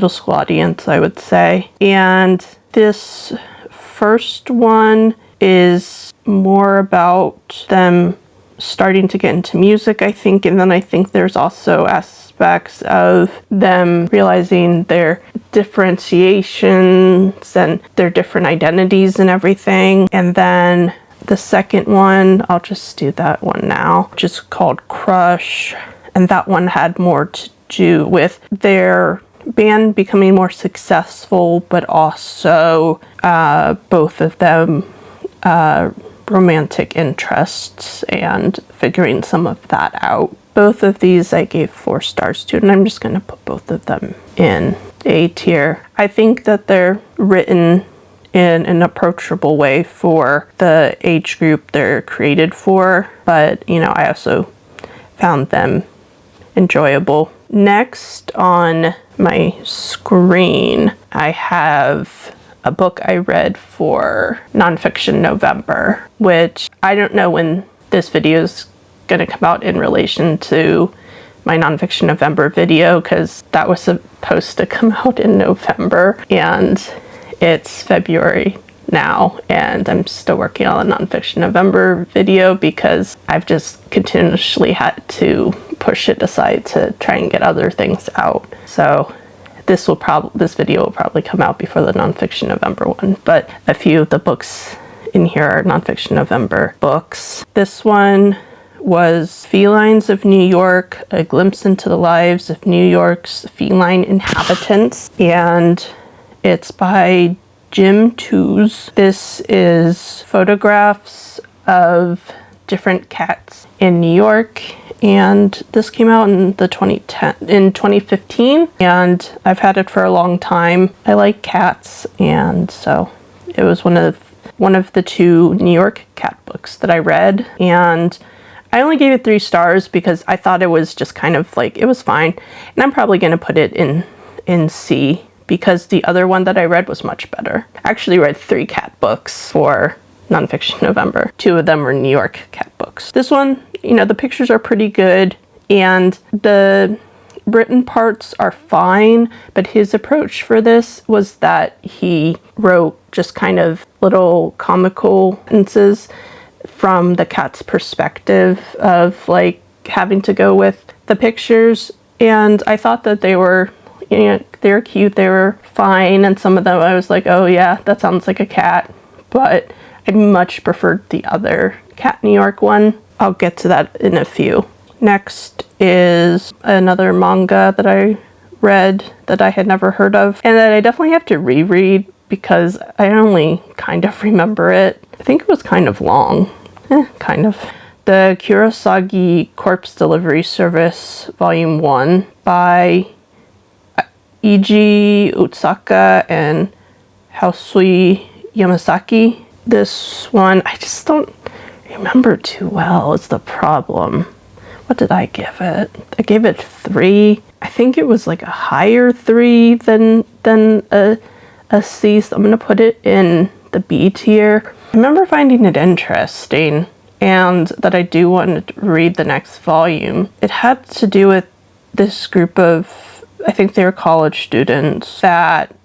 [SPEAKER 1] school audience, I would say. And this first one is more about them starting to get into music, I think, and then I think there's also aspects of them realizing their differentiations and their different identities and everything. And then the second one, I'll just do that one now, which is called Crush, and that one had more to do with their band becoming more successful, but also both of them romantic interests and figuring some of that out. Both of these I gave 4 stars to, and I'm just going to put both of them in A tier. I think that they're written in an approachable way for the age group they're created for, but I also found them enjoyable. Next on my screen, I have a book I read for Nonfiction November, which I don't know when this video is going to come out in relation to my Nonfiction November video, because that was supposed to come out in November and it's February now, and I'm still working on the Nonfiction November video because I've just continuously had to push it aside to try and get other things out. So this video will probably come out before the Nonfiction November one, but a few of the books in here are Nonfiction November books. This one was Felines of New York, A Glimpse into the Lives of New York's Feline Inhabitants, and it's by Jim Toos. This is photographs of different cats in New York, and this came out in 2015, and I've had it for a long time. I like cats, and so it was one of the 2 New York cat books that I read, and I only gave it 3 stars because I thought it was just kind of like, it was fine, and I'm probably going to put it in C because the other one that I read was much better. I actually read 3 cat books for Nonfiction November. 2 of them were New York cat books. This one, the pictures are pretty good and the written parts are fine, but his approach for this was that he wrote just kind of little comical sentences from the cat's perspective of like having to go with the pictures, and I thought that they were they were cute, they were fine, and some of them I was like, oh yeah, that sounds like a cat, but I much preferred the other Cat New York one. I'll get to that in a few. Next is another manga that I read that I had never heard of, and that I definitely have to reread because I only kind of remember it. I think it was kind of long. Kind of. The Kurosagi Corpse Delivery Service Volume 1 by Eiji Utsaka and Housui Yamasaki. This one, I just don't remember too well is the problem. What did I give it? I gave it 3. I think it was like a higher 3 than a C, so I'm gonna put it in the B tier. I remember finding it interesting and that I do want to read the next volume. It had to do with this group of, I think they were college students that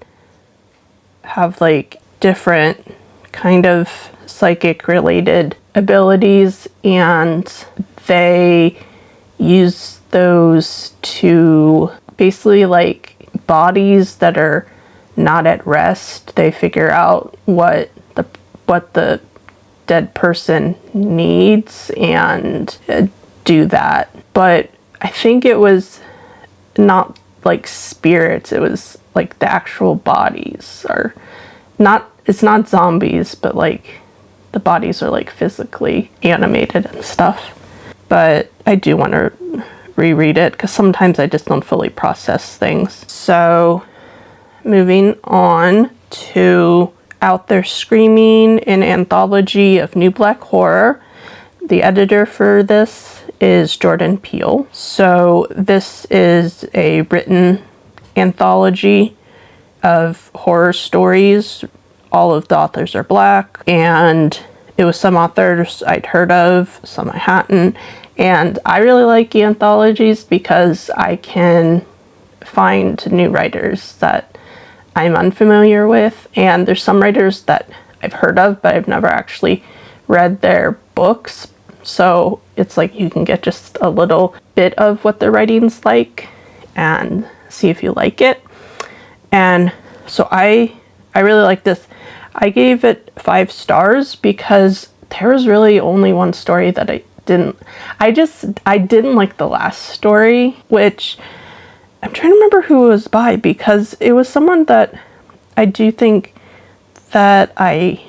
[SPEAKER 1] have like different kind of psychic related abilities, and they use those to basically, like, bodies that are not at rest, they figure out what the dead person needs and do that. But I think it was not like spirits, it was like the actual bodies are not, it's not zombies, but like the bodies are like physically animated and stuff. But I do want to reread it because sometimes I just don't fully process things. So moving on to Out There Screaming, an anthology of new black horror. The editor for this is Jordan Peele. So this is a written anthology of horror stories. All of the authors are black, and it was some authors I'd heard of, some I hadn't. And I really like anthologies because I can find new writers that I'm unfamiliar with, and there's some writers that I've heard of but I've never actually read their books, so it's like you can get just a little bit of what their writing's like and see if you like it. And so I really like this. I gave it 5 stars because there was really only one story that I didn't like the last story, which I'm trying to remember who it was by, because it was someone that I do think that I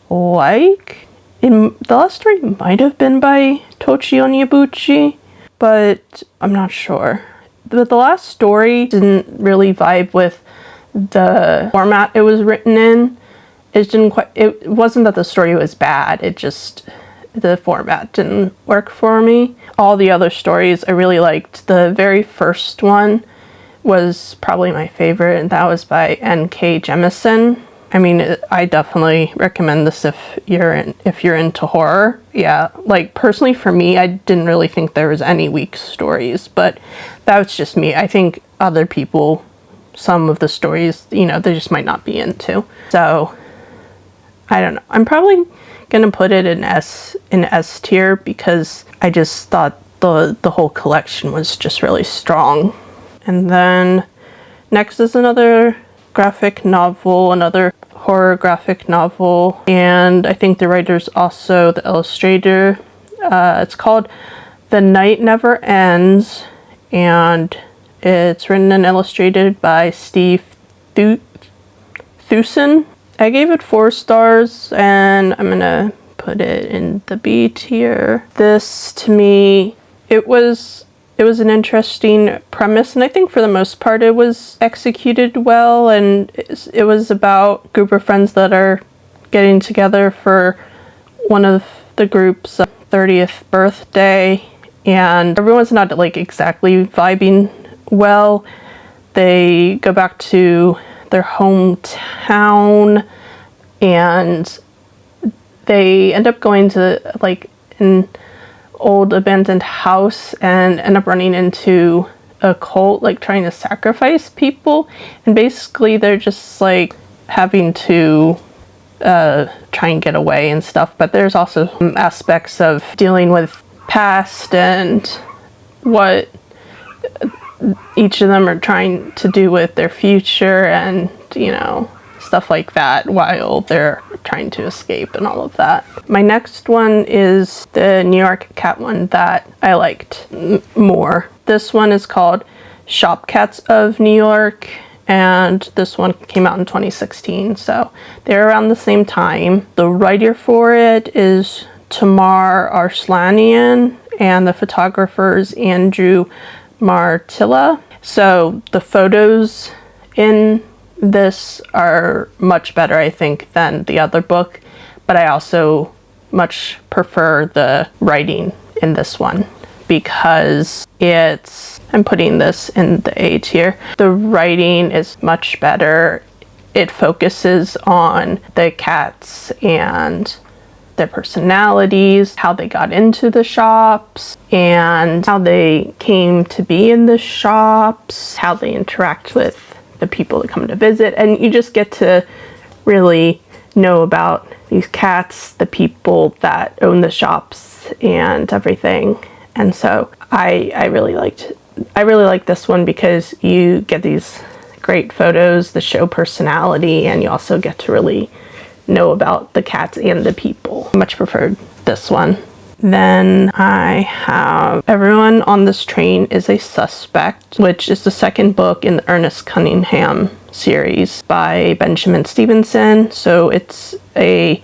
[SPEAKER 1] like. The last story might have been by Tochi Onyebuchi, but I'm not sure. But the last story didn't really vibe with the format it was written in. It wasn't that the story was bad, it just, the format didn't work for me. All the other stories I really liked. The very first one was probably my favorite, and that was by N.K. Jemisin. I mean, I definitely recommend this if you're into horror. Yeah, like personally for me, I didn't really think there was any weak stories, but that was just me. I think other people, some of the stories, they just might not be into. So I don't know. I'm probably gonna put it in S tier because I just thought the whole collection was just really strong. And then next is another graphic novel, another horror graphic novel, and I think the writer's also the illustrator. It's called The Night Never Ends, and it's written and illustrated by Steve Thusen. I gave it 4 stars, and I'm gonna put it in the B tier. This, to me, it was an interesting premise, and I think for the most part it was executed well, and it was about a group of friends that are getting together for one of the group's 30th birthday, and everyone's not like exactly vibing well. They go back to their hometown, and they end up going to like an old abandoned house and end up running into a cult, like trying to sacrifice people, and basically they're just like having to try and get away and stuff. But there's also some aspects of dealing with past and what each of them are trying to do with their future, and stuff like that while they're trying to escape and all of that. My next one is the New York cat one that I liked more. This one is called Shop Cats of New York, and this one came out in 2016, so they're around the same time. The writer for it is Tamar Arslanian, and the photographer is Andrew Martilla. So the photos in this are much better, I think, than the other book, but I also much prefer the writing in this one because I'm putting this in the A tier. The writing is much better. It focuses on the cats and their personalities, how they got into the shops, and how they came to be in the shops, how they interact with the people that come to visit, and you just get to really know about these cats, the people that own the shops, and everything. And so I really liked this one because you get these great photos that show personality, and you also get to really know about the cats and the people. I much preferred this one. Then I have Everyone on This Train is a Suspect, which is the second book in the Ernest Cunningham series by Benjamin Stevenson. So it's a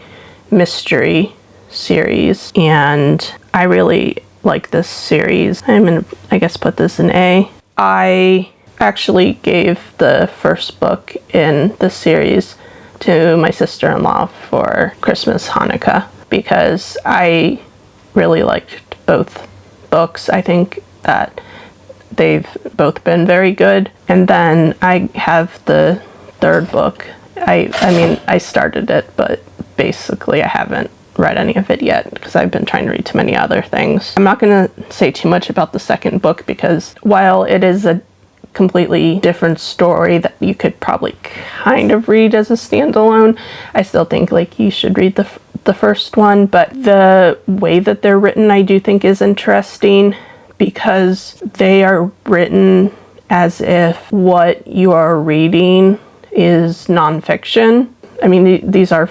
[SPEAKER 1] mystery series, and I really like this series. I'm gonna, I guess, put this in A. I actually gave the first book in the series to my sister-in-law for Christmas, Hanukkah, because I really liked both books. I think that they've both been very good. And then I have the third book. I mean, I started it, but basically I haven't read any of it yet because I've been trying to read too many other things. I'm not going to say too much about the second book because while it is a completely different story that you could probably kind of read as a standalone, I still think like you should read the first one. But the way that they're written, I do think is interesting because they are written as if what you are reading is nonfiction. I mean, these are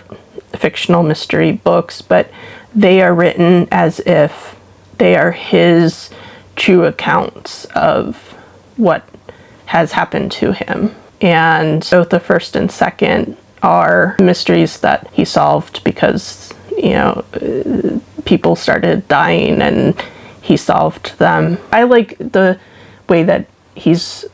[SPEAKER 1] fictional mystery books, but they are written as if they are his true accounts of what has happened to him. And both the first and second are mysteries that he solved because, you know, people started dying and he solved them. I like the way that he's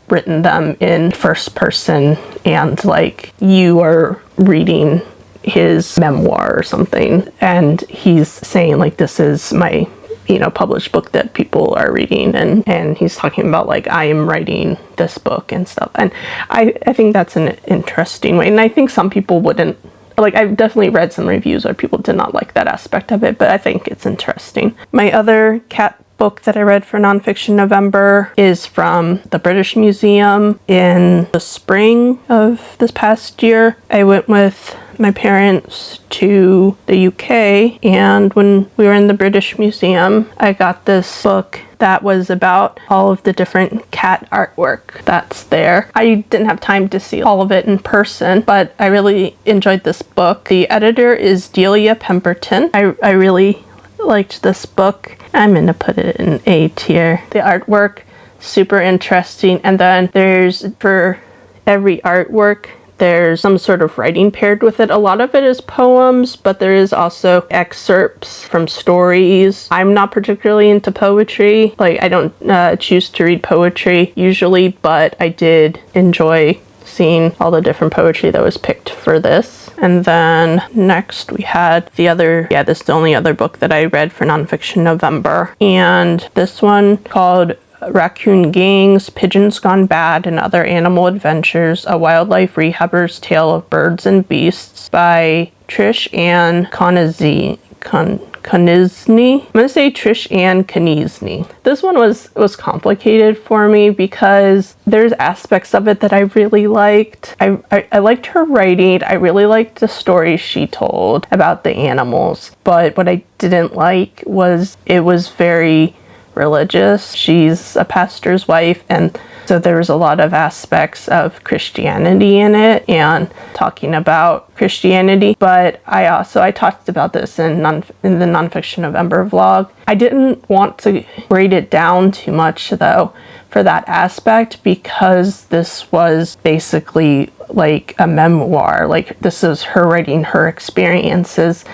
[SPEAKER 1] written them in first person and like you are reading his memoir or something and he's saying like, this is my, you know, published book that people are reading, and he's talking about like, I am writing this book and stuff. And I think that's an interesting way. And I think some people wouldn't, like, I've definitely read some reviews where people did not like that aspect of it, but I think it's interesting. My other cat book that I read for Nonfiction November is from the British Museum in the spring of this past year. I went with my parents to the UK, and when we were in the British Museum, I got this book that was about all of the different cat artwork that's there. I didn't have time to see all of it in person, but I really enjoyed this book. The editor is Delia Pemberton. I really liked this book. I'm gonna put it in A tier. The artwork, super interesting, and then there's, for every artwork, there's some sort of writing paired with it. A lot of it is poems, but there is also excerpts from stories. I'm not particularly into poetry. Like, I don't choose to read poetry usually, but I did enjoy seeing all the different poetry that was picked for this. And then next we had this is the only other book that I read for Nonfiction November. And this one called Raccoon Gangs, Pigeons Gone Bad, and Other Animal Adventures, A Wildlife Rehabber's Tale of Birds and Beasts by Trish Ann Konizny. I'm gonna say Trish Ann Konizny. This one was complicated for me because there's aspects of it that I really liked. I liked her writing. I really liked the stories she told about the animals. But what I didn't like was it was very religious. She's a pastor's wife, and so there was a lot of aspects of Christianity in it and talking about Christianity. But I talked about this in the Nonfiction November vlog. I didn't want to grade it down too much though for that aspect because this was basically like a memoir. Like, this is her writing her experiences.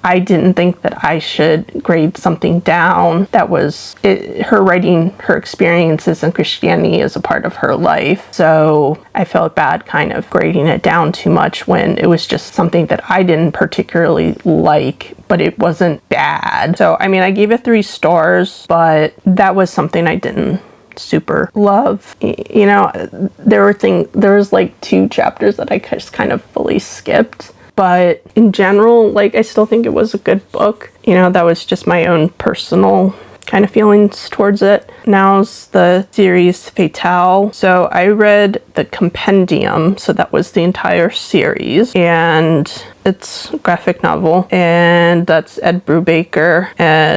[SPEAKER 1] I didn't think that I should grade something down that was her writing her experiences in Christianity as a part of her life. So I felt bad kind of grading it down too much when it was just something that I didn't particularly like, but it wasn't bad. So, I mean, I gave it 3 stars, but that was something I didn't super love. You know, there was like 2 chapters that I just kind of fully skipped. But in general, like, I still think it was a good book. You know, that was just my own personal kind of feelings towards it. Now's the series Fatale. So I read the compendium, so that was the entire series, and it's a graphic novel, and that's Ed Brubaker,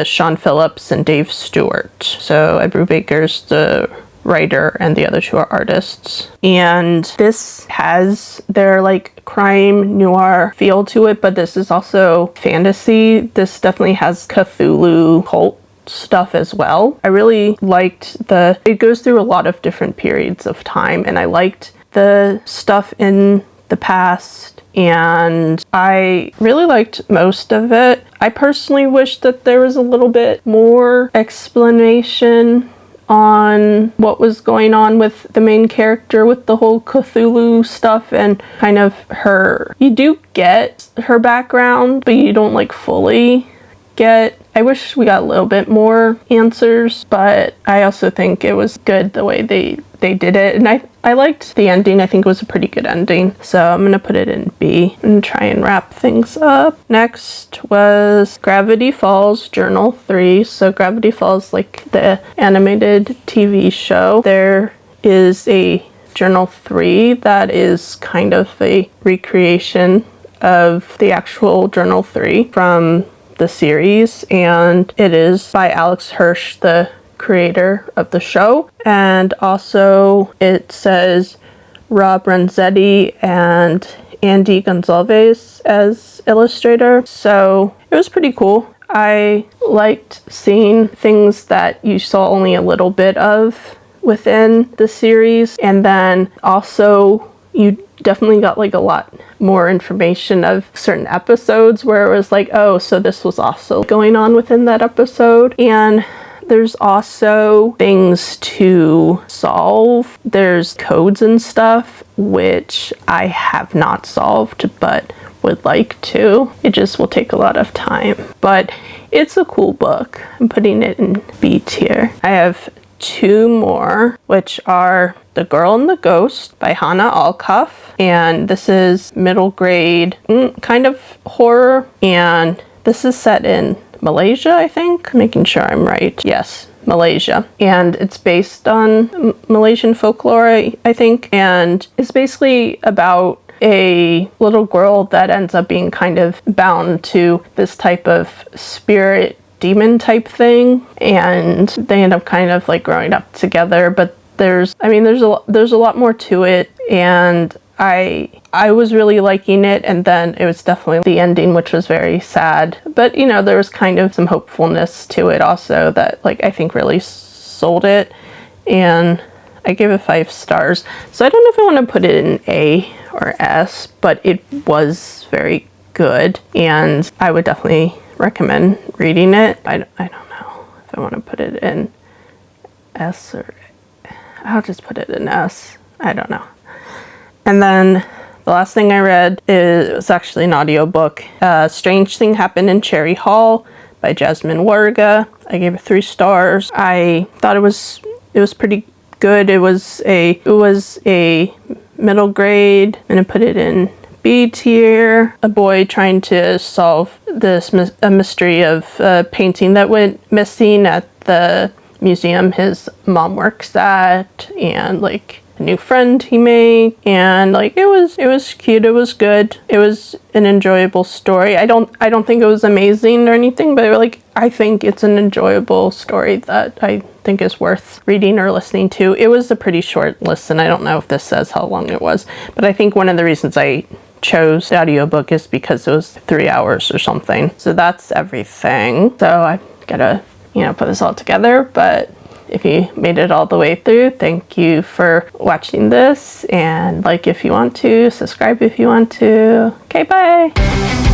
[SPEAKER 1] Sean Phillips, and Dave Stewart. So Ed Brubaker's the writer and the other 2 are artists. And this has their like crime noir feel to it, but this is also fantasy. This definitely has Cthulhu cult stuff as well. I really liked it goes through a lot of different periods of time, and I liked the stuff in the past, and I really liked most of it. I personally wish that there was a little bit more explanation on what was going on with the main character with the whole Cthulhu stuff and kind of her. You do get her background, but you don't like fully get. I wish we got a little bit more answers, but I also think it was good the way they did it, and I liked the ending. I think it was a pretty good ending, so I'm gonna put it in B and try and wrap things up. Next was Gravity Falls Journal 3. So Gravity Falls, like the animated TV show, there is a Journal 3 that is kind of a recreation of the actual Journal 3 from the series, and it is by Alex Hirsch, the creator of the show. And also it says Rob Renzetti and Andy Gonzalez as illustrator. So it was pretty cool. I liked seeing things that you saw only a little bit of within the series, and then also you definitely got like a lot more information of certain episodes where it was like, oh, so this was also going on within that episode. And there's also things to solve. There's codes and stuff, which I have not solved, but would like to. It just will take a lot of time, but it's a cool book. I'm putting it in B tier. I have 2 more, which are The Girl and the Ghost by Hannah Alkoff, and this is middle grade kind of horror, and this is set in Malaysia, I think. Making sure I'm right. Yes, Malaysia. And it's based on Malaysian folklore, I think, and it's basically about a little girl that ends up being kind of bound to this type of spirit demon type thing, and they end up kind of like growing up together. But there's a lot more to it, and I was really liking it. And then it was definitely the ending, which was very sad, but you know, there was kind of some hopefulness to it also that like I think really sold it, and I gave it 5 stars. So I don't know if I want to put it in A or S, but it was very good, and I would definitely recommend reading it. I don't know if I want to put it in S or I'll just put it in S. I don't know. And then the last thing I read was actually an audiobook. Strange Thing Happened in Cherry Hall by Jasmine Warga. I gave it 3 stars. I thought it was pretty good. It was a middle grade. I'm gonna put it in B tier. A boy trying to solve a mystery of a painting that went missing at the museum his mom works at, and like a new friend he made, and like it was cute. It was good. It was an enjoyable story. I don't think it was amazing or anything, but like I think it's an enjoyable story that I think is worth reading or listening to. It was a pretty short listen. I don't know if this says how long it was, but I think one of the reasons I chose the audiobook is because it was 3 hours or something. So that's everything. So I gotta, put this all together. But if you made it all the way through, thank you for watching this, and like if you want to, subscribe if you want to. Okay, bye.